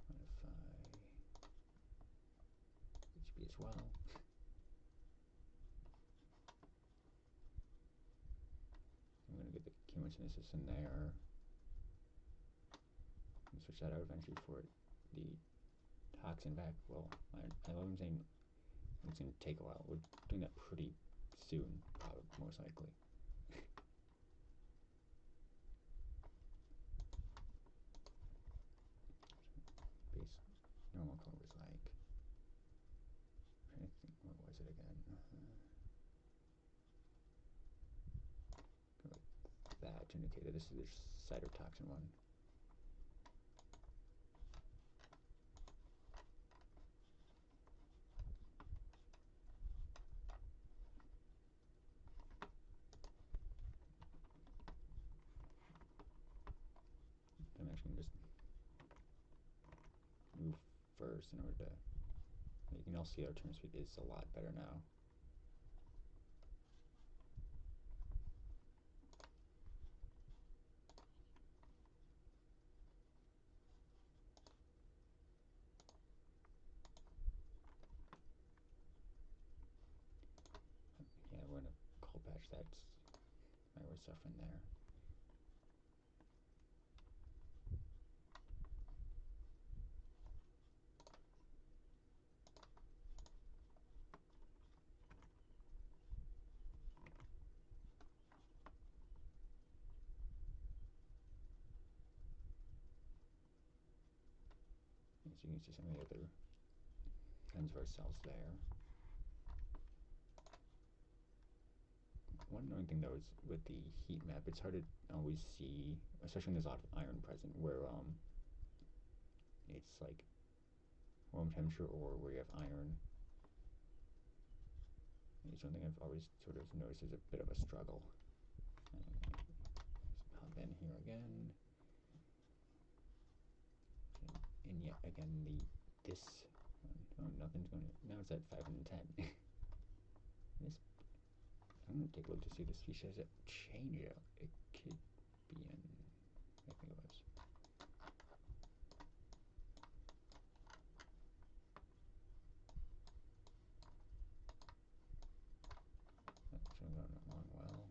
Speaker 1: Modify HB as well. I'm going to get the chemosynthesis in there. And switch that out eventually for the toxin back. Well, I love him saying it's going to take a while. We're doing that pretty soon, probably, most likely. Base normal color was like, I'm trying to think, what was it again? Go like that to indicate that this is the cytotoxin one. I'm actually going to just move first in order to, you can all see our turn speed is a lot better now. Yeah, we're in a cold patch, that's why we're suffering there. As you can see some of the other kinds of our cells there. One annoying thing though is with the heat map, it's hard to always see, especially when there's a lot of iron present, where it's like room temperature or where you have iron. It's one thing I've always sort of noticed is a bit of a struggle. Hop in here again. And yet again this one, oh, nothing's going to, now it's at 510. This, I'm going to take a look to see if this species has a change out. It could be in, I think it was. That's going along well.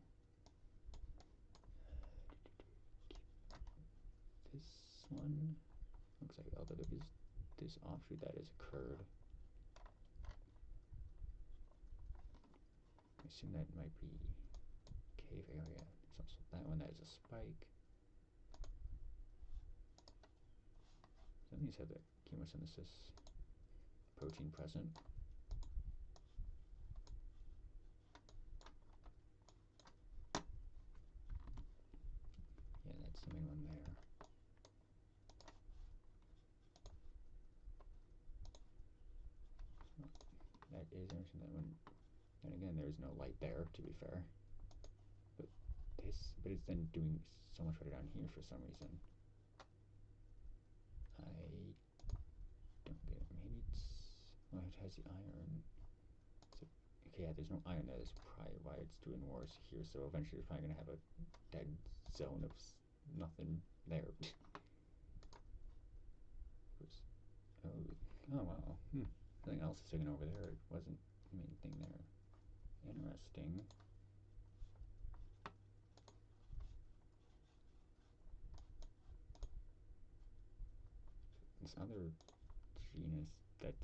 Speaker 1: This one looks like, although there is this offshoot that has occurred. I assume that might be cave area. There's also that one that has a spike. Some of these have the chemosynthesis protein present. Yeah, that's the main one there. That is interesting. That one, and again, there's no light there, to be fair. But it's then doing so much better down here for some reason. I don't get it. Maybe it's, well, it has the iron. So, okay, yeah, there's no iron there. That's probably why it's doing worse here. So eventually it's probably going to have a dead zone of nothing there. Oh, oh wow. Something else is sticking over there. It wasn't the main thing there. Interesting. This other genus that's,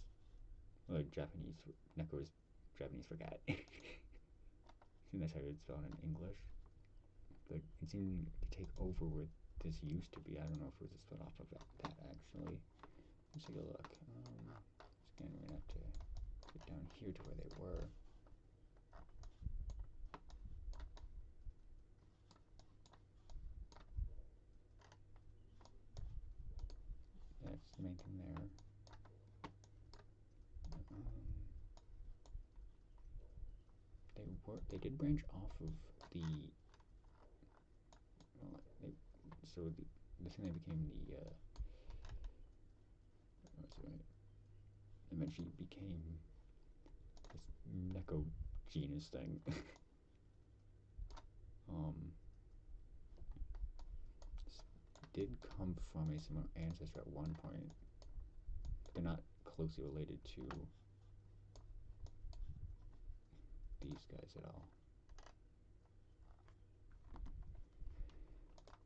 Speaker 1: well, Japanese, Neko is Japanese for cat. I think that's how it's spelled in English. But it seemed to take over where this used to be. I don't know if it was a split off of that actually. Let's take a look. Again, we're going to have to get down here to where they were. That's the main thing there. They did branch off of the, well, so the thing that became the eventually became this Neko genus thing. um, did come from a similar ancestor at one point, but they're not closely related to these guys at all.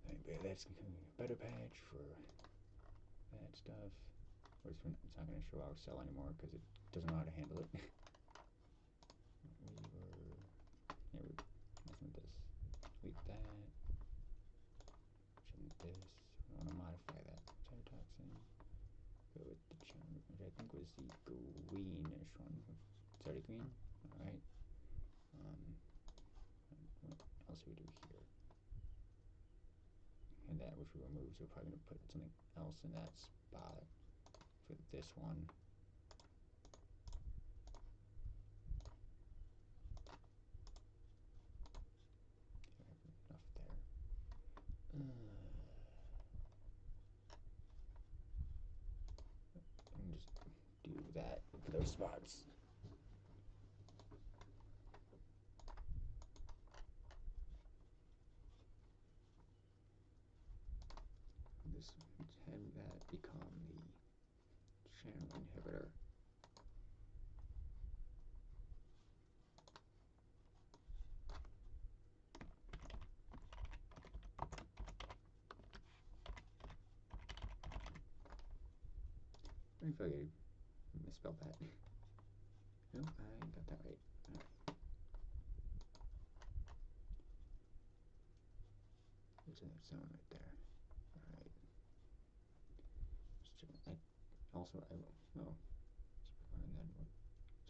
Speaker 1: Anyway, that's becoming a better patch for that stuff. It's not going to show our cell anymore because it doesn't know how to handle it. We're messing with this. Delete that. Change this. We want to modify that toxin. Go with the chunk, which I think was the greenish one. It's already green? Alright. What else do we do here? And that which we removed, so we're probably going to put something else in that spot for this one. Enough there. And just do that for those spots. This have that become the channel inhibitor. I feel like I misspelled that. Nope, I got that right. Alright. There's that zone right there. Alright. Also, and then what?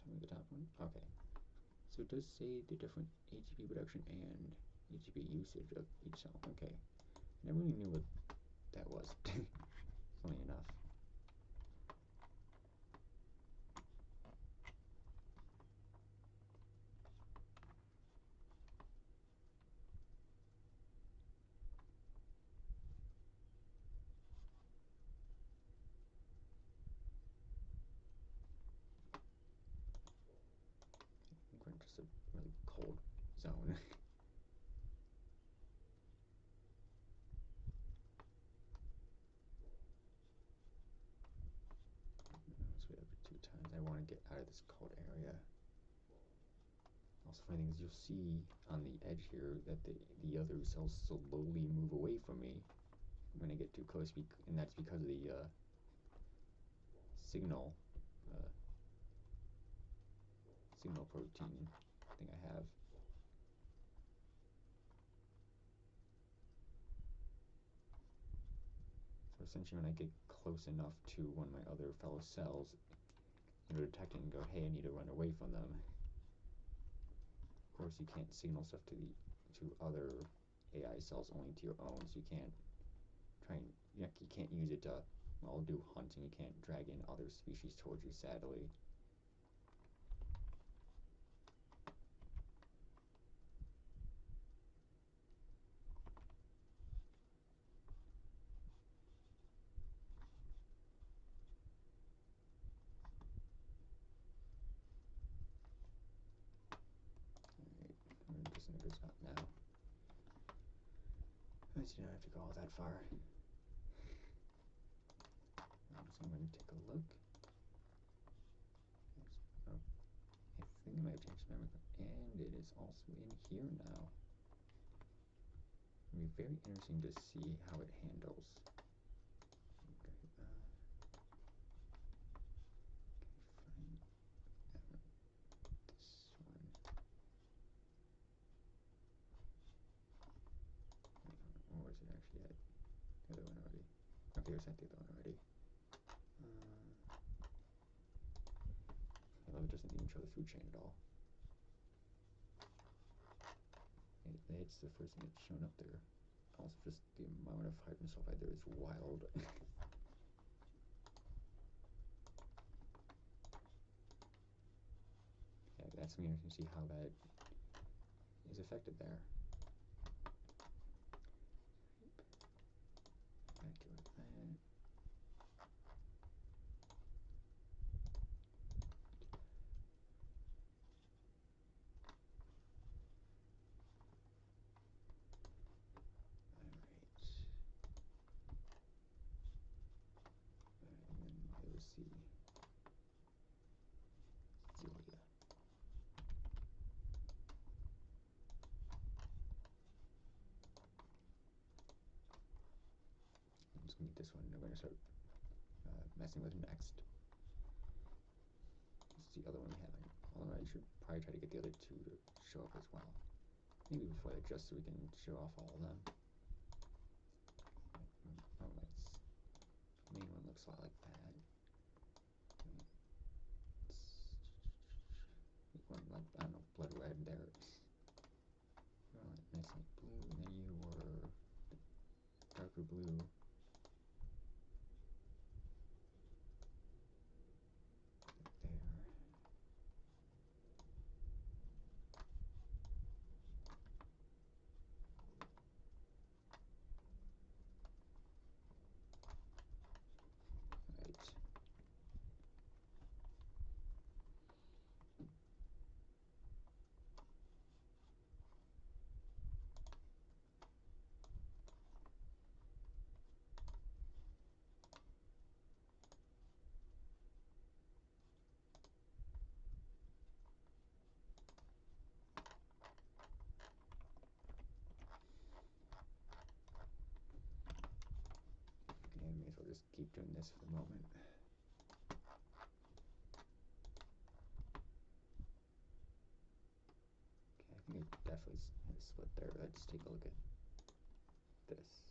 Speaker 1: Tell me the top one. Okay. So it does say the different ATP production and ATP usage of each cell. Okay. I never really knew what that was. Funny enough. I think we're in just a really cold zone. Speed up to 2 times. I want to get out of this cold area. Also, funny thing is you'll see on the edge here that the other cells slowly move away from me when I get too close, and that's because of the signal protein thing I have. So essentially when I get close enough to one of my other fellow cells, it'll detect it and go, hey, I need to run away from them. Of course, you can't signal stuff to other AI cells, only to your own, so you can't you can't use it to, well, do hunting. You can't drag in other species towards you, sadly. Alright, we're just in a good spot now. I see, don't have to go all that far. So I'm going to take a look. Oh, I think I might have changed memory, and it is also in here now. It'll be very interesting to see how it handles. Okay, find this one. Or is it actually at the other one already? Okay, it's at the other one already. I love it doesn't even show the food chain at all. It's the first thing that's shown up there. Also, just the amount of hydrogen sulfide there is wild. Yeah, that's something interesting to see how that is affected there. need this one. We're going to start messing with next. This is the other one we haven't. Although I should probably try to get the other two to show up as well. Maybe before that, just so we can show off all of them. Oh, the main one looks a lot like that. Make one like, I don't know, blood red there. Nice light blue, and then you were darker blue. There. Right. Okay, may as well just keep doing this for the moment. Okay, I think I definitely had a split there. Let's take a look at this.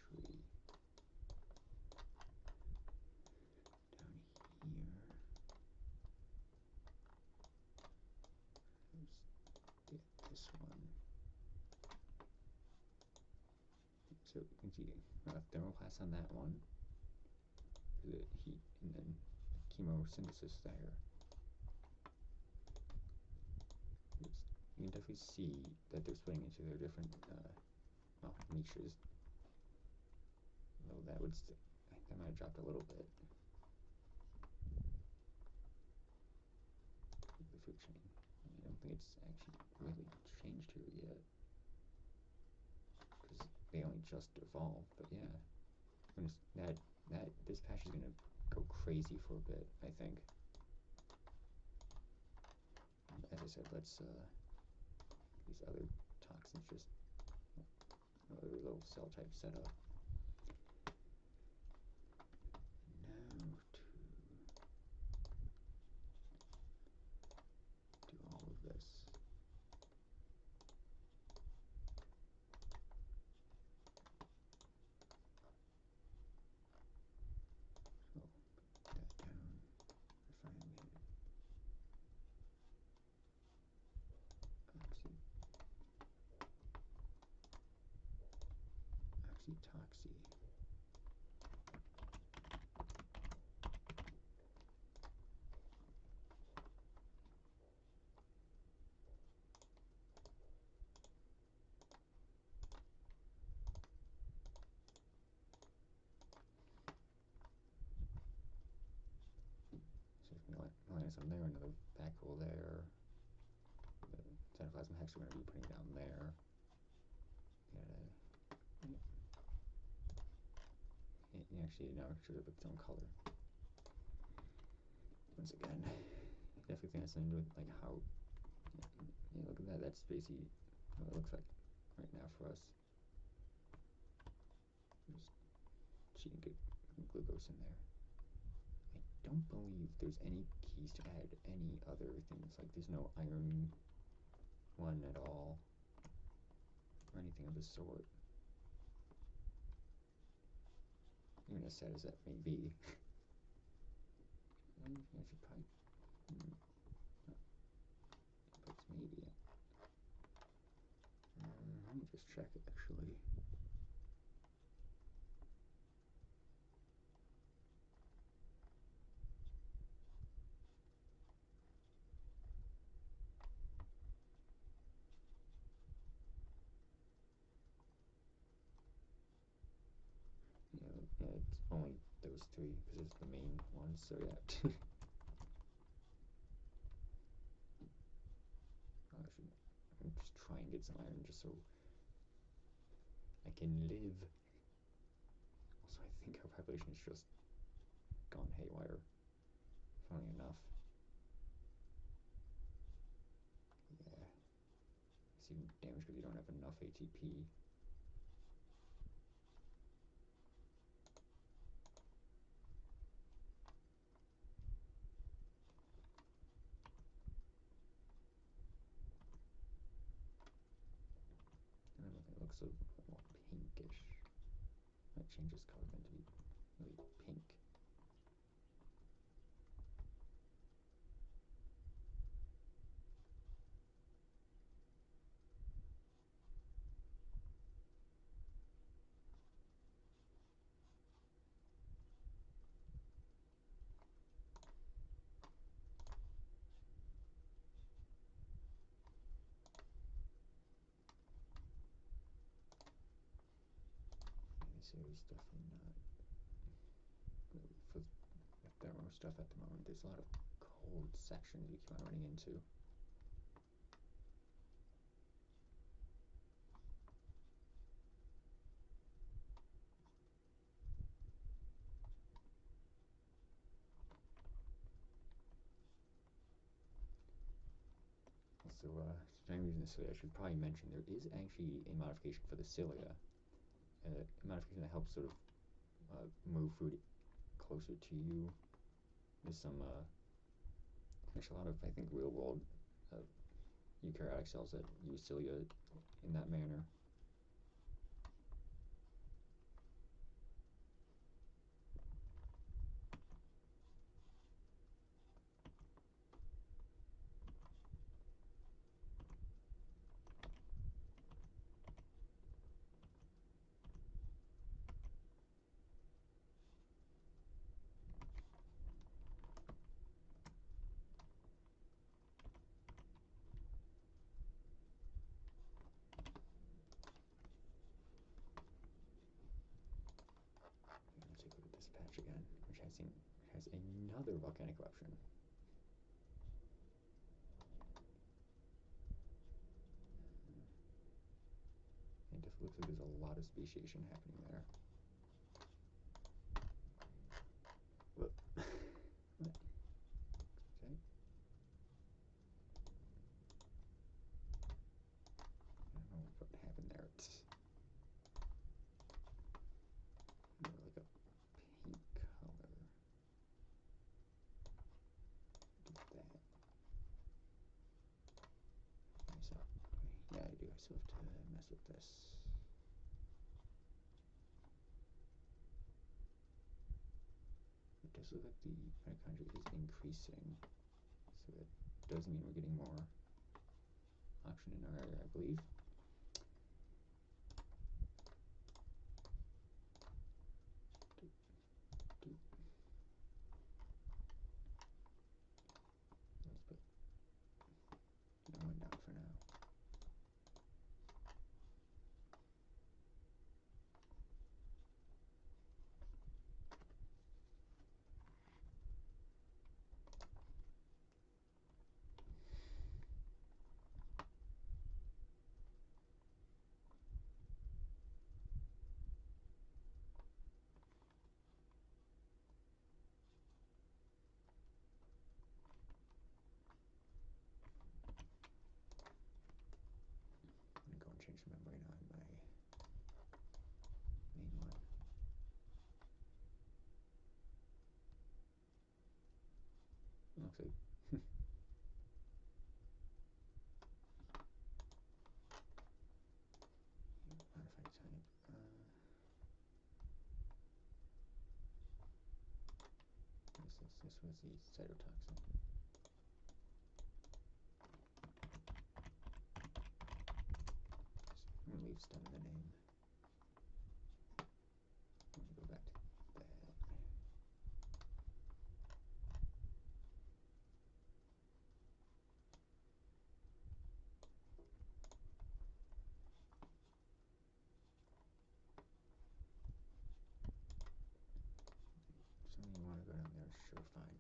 Speaker 1: Tree. Down here. Let's get this one. So you can see thermoplast on that one. The heat and then chemosynthesis there. You can definitely see that they're splitting into their different niches. Although that might have dropped a little bit. The food chain. I don't think it's actually really changed here yet, because they only just evolved. But yeah, this patch is gonna go crazy for a bit, I think. As I said, let's these other toxins just another little cell type setup. Now to do all of this. So put that down. Refine oxytoxy. So if you line some there, another backroll there. The cytoplasm hex we're going to be putting down there. Actually, now it shows up its own color. Once again, definitely think that's something to do with like how. Yeah, look at that. That's basically what it looks like right now for us. Just cheating, get glucose in there. I don't believe there's any keys to add any other things. Like there's no iron one at all, or anything of the sort. Even as sad as that may be. I should probably. Inputs maybe. Let me just check it actually. Yeah, it's only those three because it's the main one. So yeah. I'm just trying to get some iron just so I can live. Also, I think our population has just gone haywire. Funny enough. Yeah. It's even damaged because you don't have enough ATP. looks a little more pinkish. Might change this color then to be really pink. This area is definitely not really for the thermo stuff at the moment. There's a lot of cold sections we keep on running into. So, for any reason, I should probably mention there is actually a modification for the cilia. A modification that helps sort of move food closer to you. There's some, there's a lot of, I think, real world eukaryotic cells that use cilia in that manner. Let's take a look at this patch again, which has another volcanic eruption. It definitely looks like there's a lot of speciation happening there. Whoop. What? Okay. I don't know what happened there. It's more like a pink color. Do that. So, yeah, I do. I still have to mess with this. It does look like the mitochondria is increasing, so that does mean we're getting more oxygen in our area, I believe. Let's put no one down for now. I'm gonna go and change the membrane on my main one. Looks like modified type. This was the cytotoxin. I'm gonna leave stem in the name. I'm gonna go back to that. Something you want to go down there, sure, fine.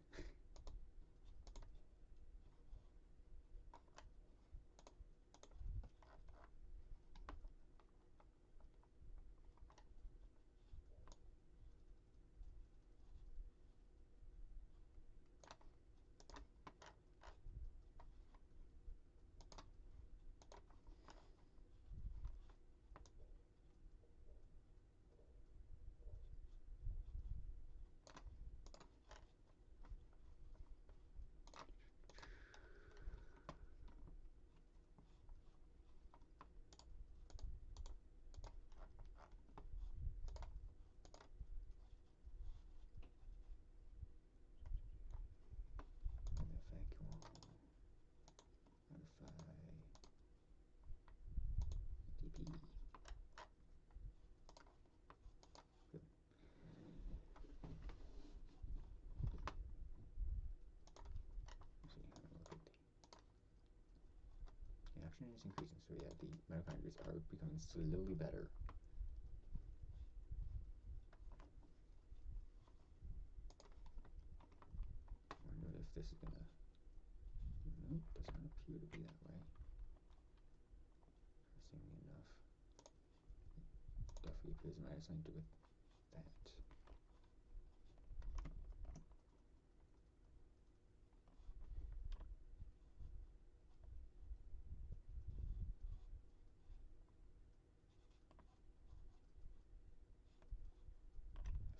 Speaker 1: function is increasing. So yeah, the mitochondria are becoming slowly better. I wonder if this is gonna. Nope, does not appear to be that way. Interestingly enough, it definitely appears it might have something to do with that.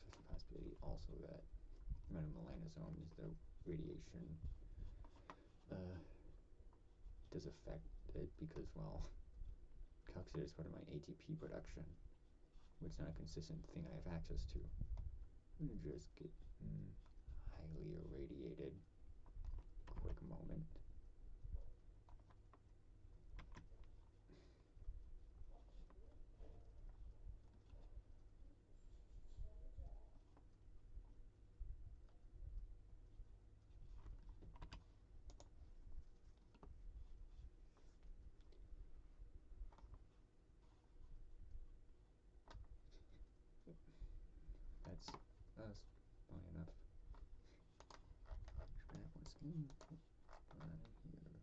Speaker 1: There's a possibility also that melanosomes, the radiation, does affect it because, well, toxin is part of my ATP production, which is not a consistent thing I have access to. I'm gonna just get highly irradiated. Quick moment. That's fine enough. Grab once again. Right here.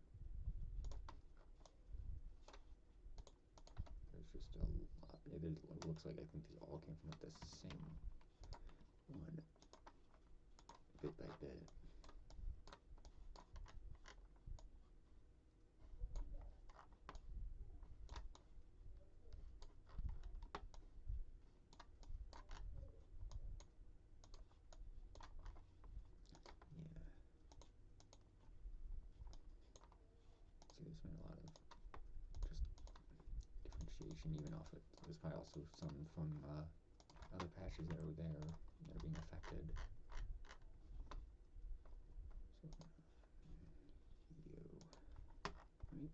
Speaker 1: There's just a lot. It looks like I think these all came from like the same one, bit by bit. Yeah. See, there's been a lot of just differentiation even off it. There's probably also some from other patches that are there that are being affected. So, right?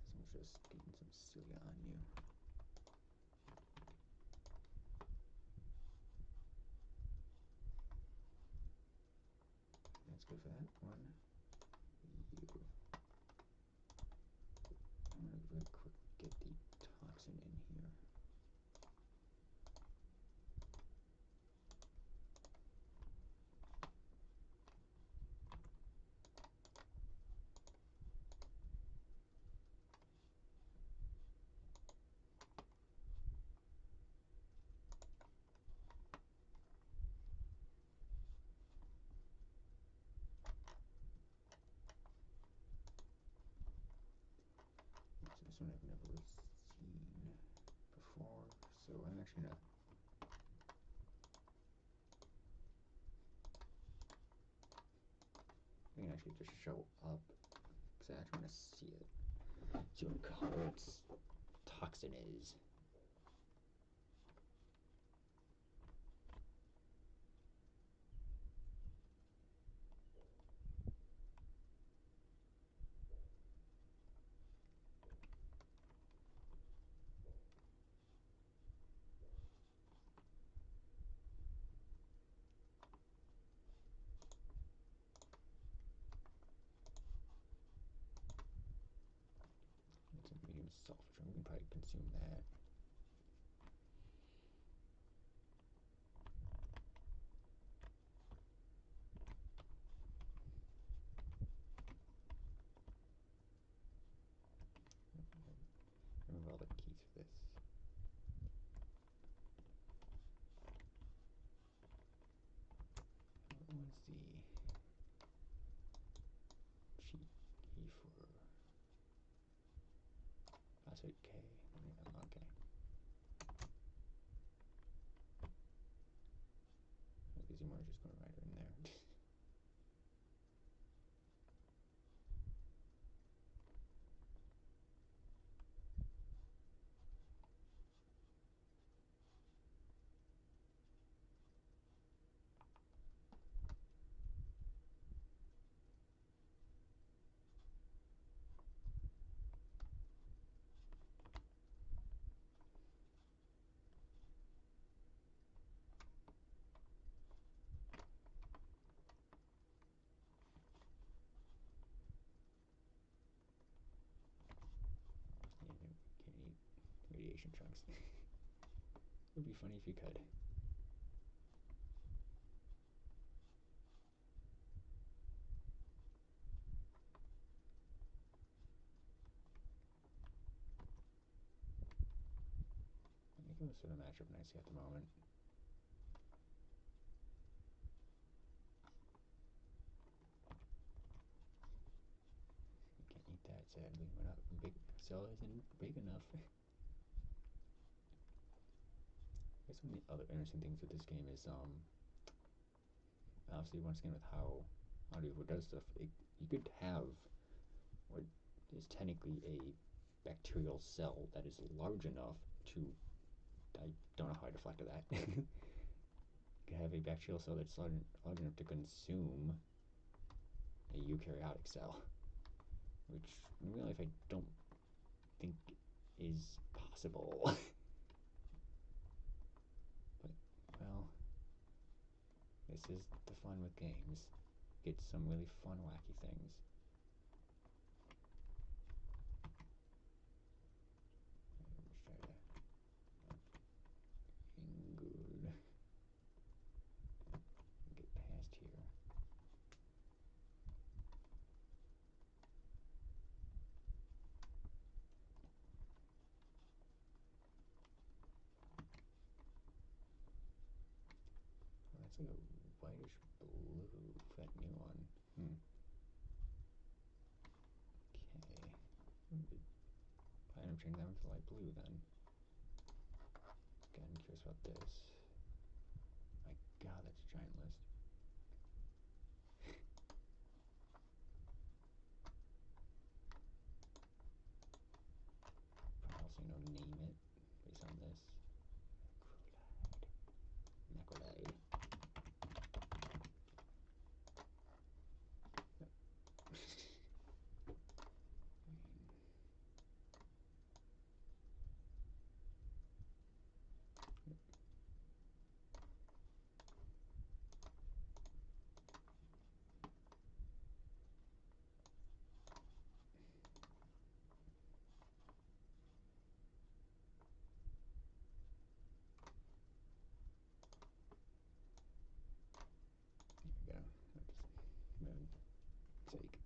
Speaker 1: Someone's just getting some cilia on you. That's good for that one. You. I'm gonna very quick get the toxin in here. So this one I've never seen before, so I'm actually gonna actually just show up because I actually want to see it. See what color its toxin is. It's a medium sulfur, we can probably consume that. Remember all the keys for this. What was the cheat key for password K? Okay. These are just going right in there. information chunks. It would be funny if you could. I think it would sort of match up nicely at the moment. Can't eat that, sadly. We're not big. Cell isn't big enough. I guess one of the other interesting things with this game is, obviously, once again, with how Audio does stuff, you could have what is technically a bacterial cell that is large enough to. I don't know how I deflected that. You could have a bacterial cell that's large enough to consume a eukaryotic cell, which in real life I don't think is possible. But, well, this is the fun with games. Get some really fun, wacky things. Let's try to good. Get past here. Oh, that's like a whitish blue for that new one. Okay. Probably end up changing that one to light blue then. Okay, I'm curious about this. My god, that's a giant list. Probably also, name it based on this. Macrolide. There we go.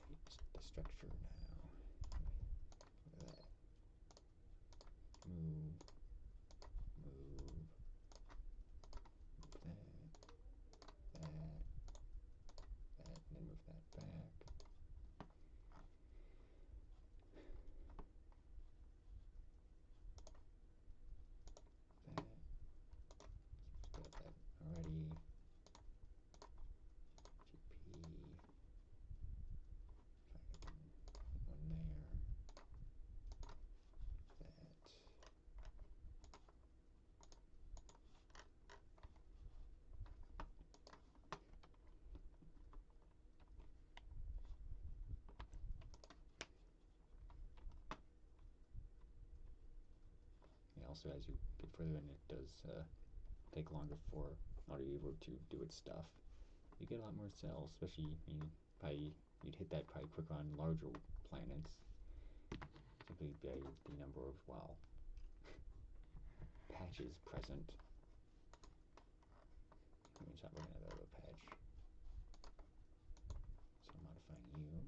Speaker 1: Take the structure now. Look at that. Move that, and then move that back. Got that already. GP. One there. That. And also, as you get further in, it does take longer for Audio to do its stuff. You get a lot more cells, especially you'd hit that probably quicker on larger planets, simply by the number of patches present. Let me stop looking at that other patch. So I'm modifying you.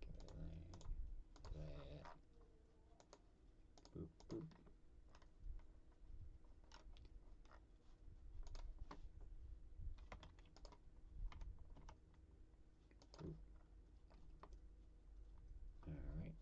Speaker 1: Get rid of that. Boop, boop. Boop. Alright.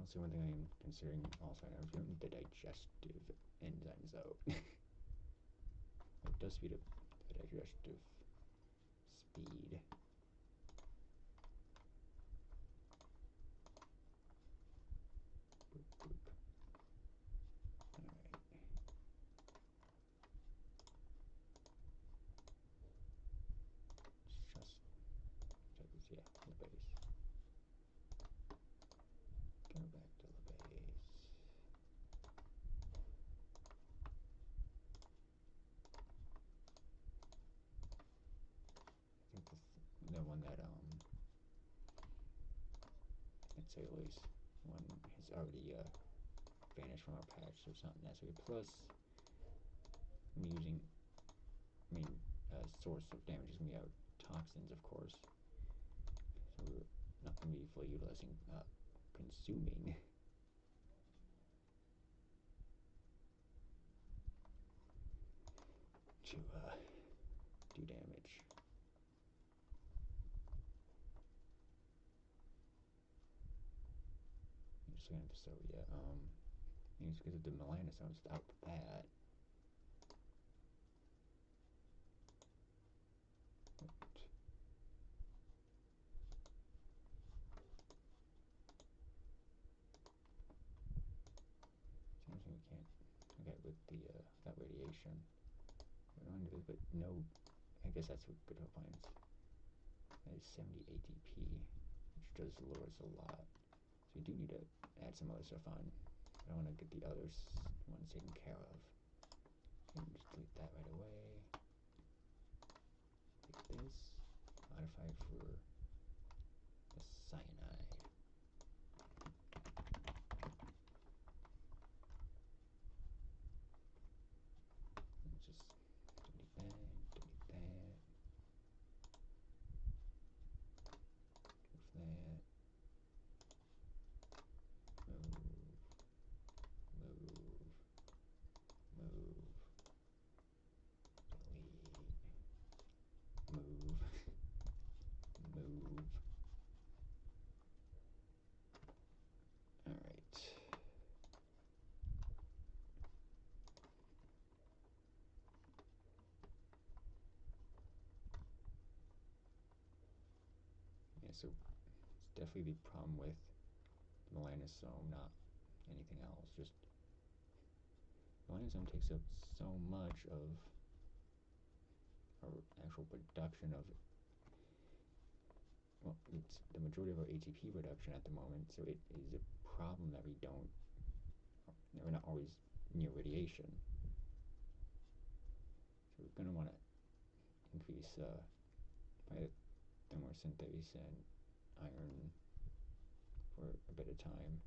Speaker 1: Also, one thing I am considering also, I was doing the digestive enzymes out. It does speed up the digestive speed. base. Go back to the base. I think the one that cellulose one has already vanished from our patch, so it's not necessary. Plus, I'm using main source of damage is going to be our toxins, of course. So we're not going to be fully utilizing consuming. To do damage. I'm just looking at the so yeah, it's because of the melanosomes without that. Seems we can't. Okay, with the that radiation, we're going to do, but no. I guess that's what good hope finds. That is 70 ATP, which does lower us a lot. So we do need to add some other stuff on. I want to get the other ones taken care of. And just delete that right away. Take this, modify it for the cyanide. And just delete that, delete that. Move that. Move. Alright. Yeah, so it's definitely the problem with the melanosome, not anything else. Just melanosome takes up so much of our actual production of, well, it's the majority of our ATP production at the moment, so it is a problem that we're not always near radiation. So we're going to want to increase thermal synthase and iron for a bit of time.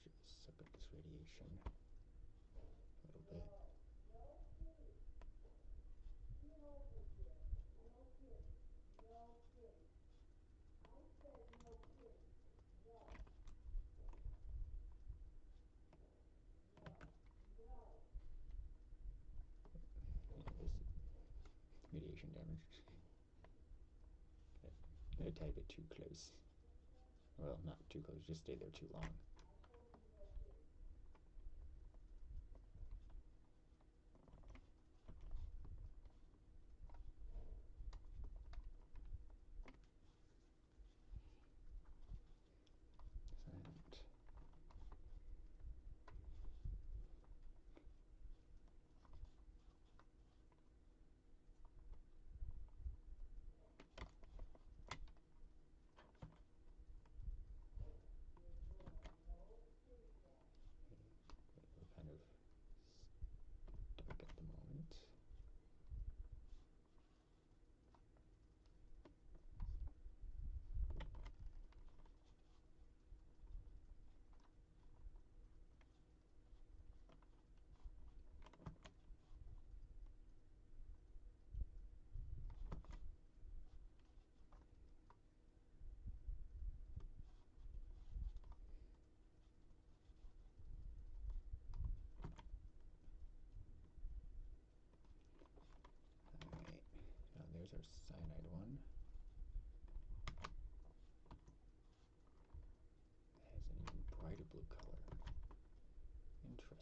Speaker 1: Just suck up this radiation a little bit. Yeah, this radiation damage. A tiny bit too close. Well, not too close, just stay there too long.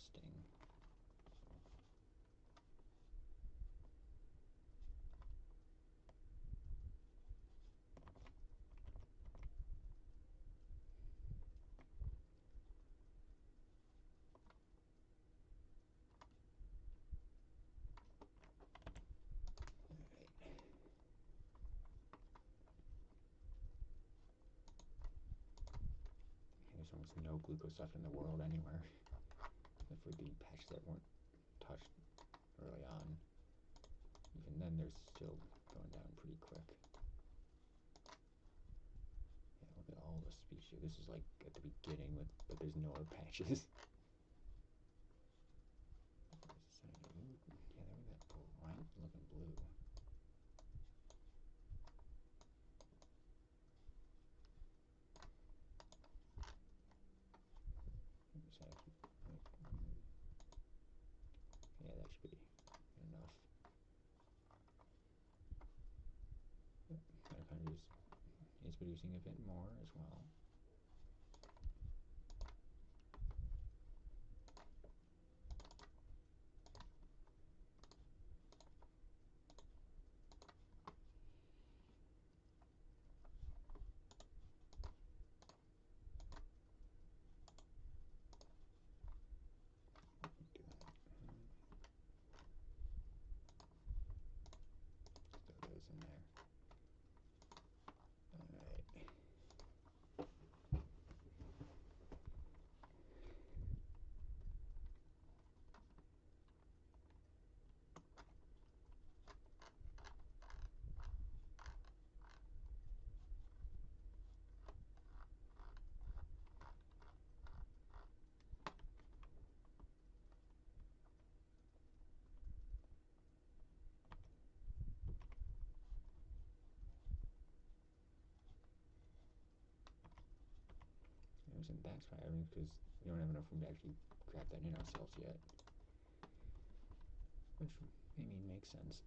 Speaker 1: Interesting. There's almost no glucose left in the world anywhere. If we the patches that weren't touched early on, even then they're still going down pretty quick. Yeah, look at all the species. This is like at the beginning, but there's no other patches. Yeah, there was that bright looking blue. Yeah, that should be enough. That kind of is producing a bit more as well. Throw those in there. Alright. And that's why, because we don't have enough room to actually grab that in ourselves yet. Which maybe makes sense.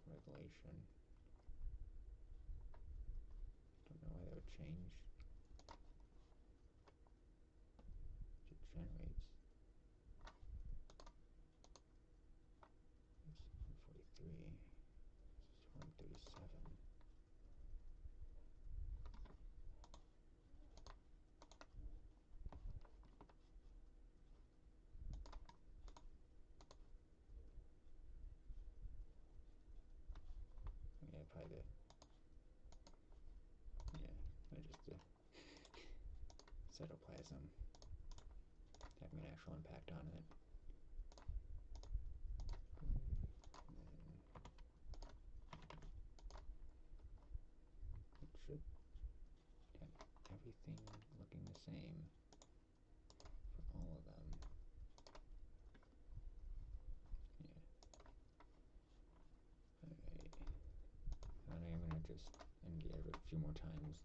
Speaker 1: Regulation. Don't know why that would change. It generates. It's 143. This is 137. Yeah, probably the. Yeah, just the cytoplasm having an actual impact on it. It should have everything looking the same for all of them. Yeah. Alright. And then I'm going to just engage it a few more times.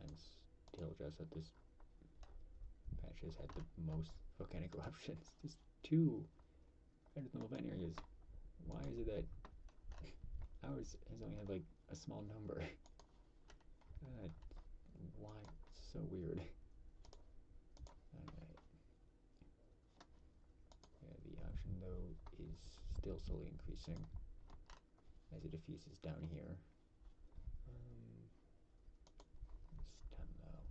Speaker 1: And still just at this patch has had the most volcanic eruptions. Just 2 hydrothermal vent areas. Why is it that ours has only had like a small number? Why? So weird. Alright. Yeah, the oxygen though is still slowly increasing as it diffuses down here. It's 10 though.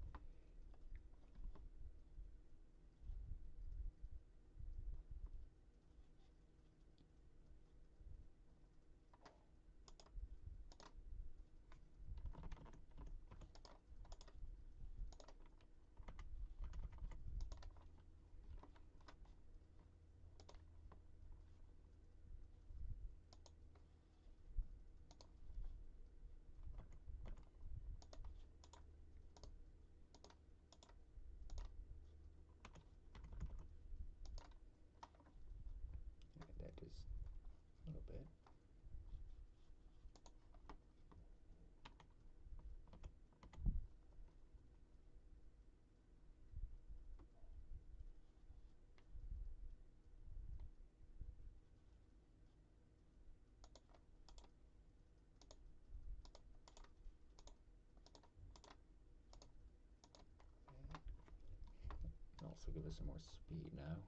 Speaker 1: This will give us some more speed now.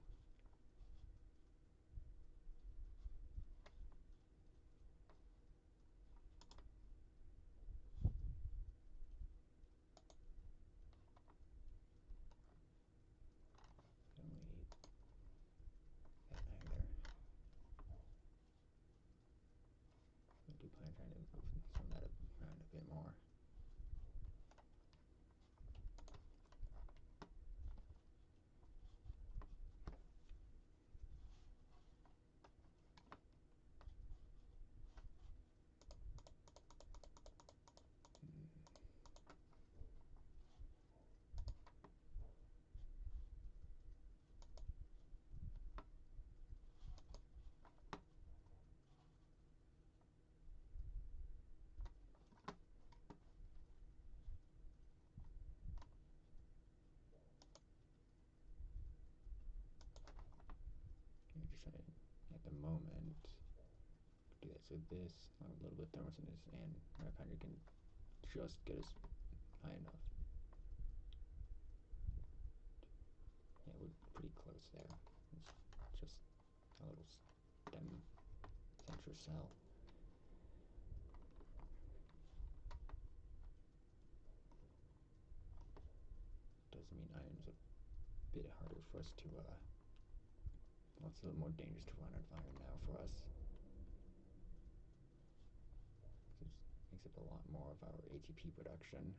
Speaker 1: Don't need that either. I do plan on trying to move some of that around a bit more. Just trying at the moment do that. So this, a little bit thermos in this, and mitochondria can just get us high enough. Yeah, we're pretty close there. It's just a little stem center cell. Does mean iron's a bit harder for us to, well, it's a little more dangerous to run out of iron now for us. It makes up a lot more of our ATP production.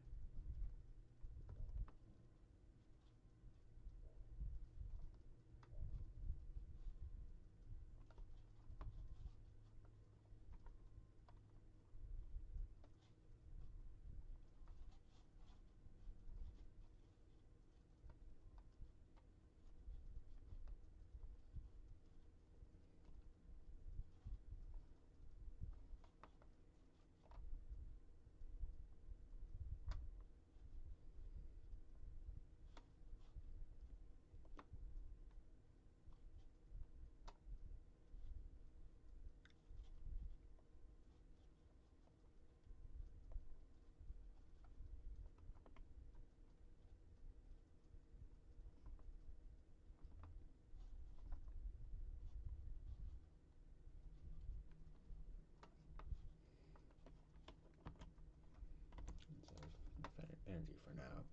Speaker 1: Energy for now.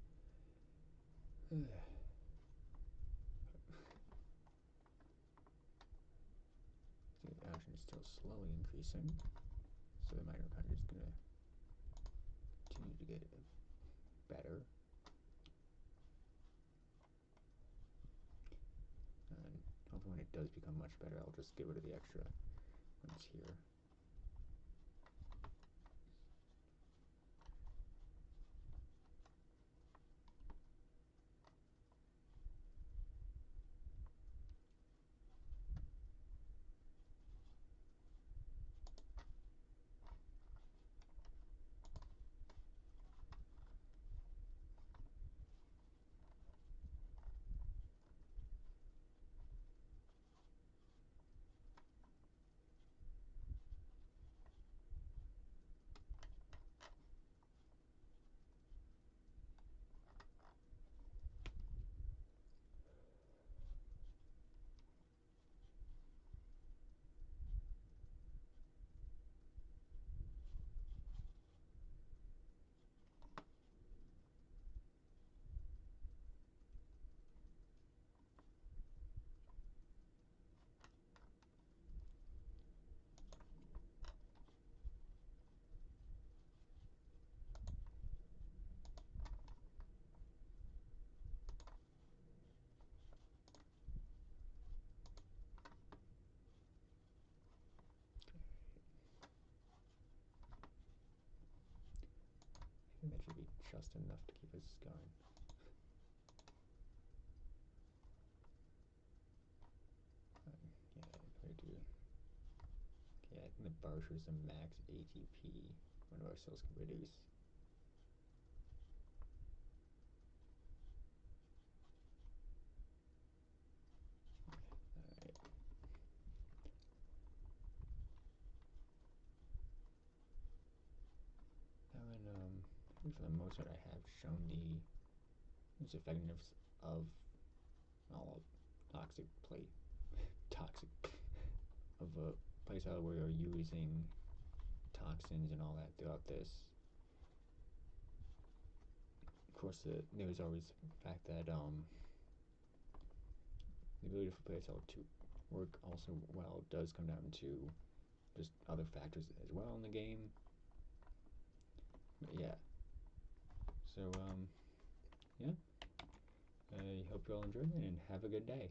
Speaker 1: The action is still slowly increasing, so the mitochondria is going to continue to get better. And hopefully when it does become much better, I'll just get rid of the extra ones here. I think that should be just enough to keep us going. Yeah, I do. Okay, I think the bar shows the max ATP one of our cells can produce. Alright. And for the most part, I have shown the effectiveness of all toxic play toxic of a playstyle where you're using toxins and all that throughout this. Of course, there's always the fact that the ability for playstyle to work also well does come down to just other factors as well in the game. But yeah, so yeah, I hope you all enjoyed it and have a good day.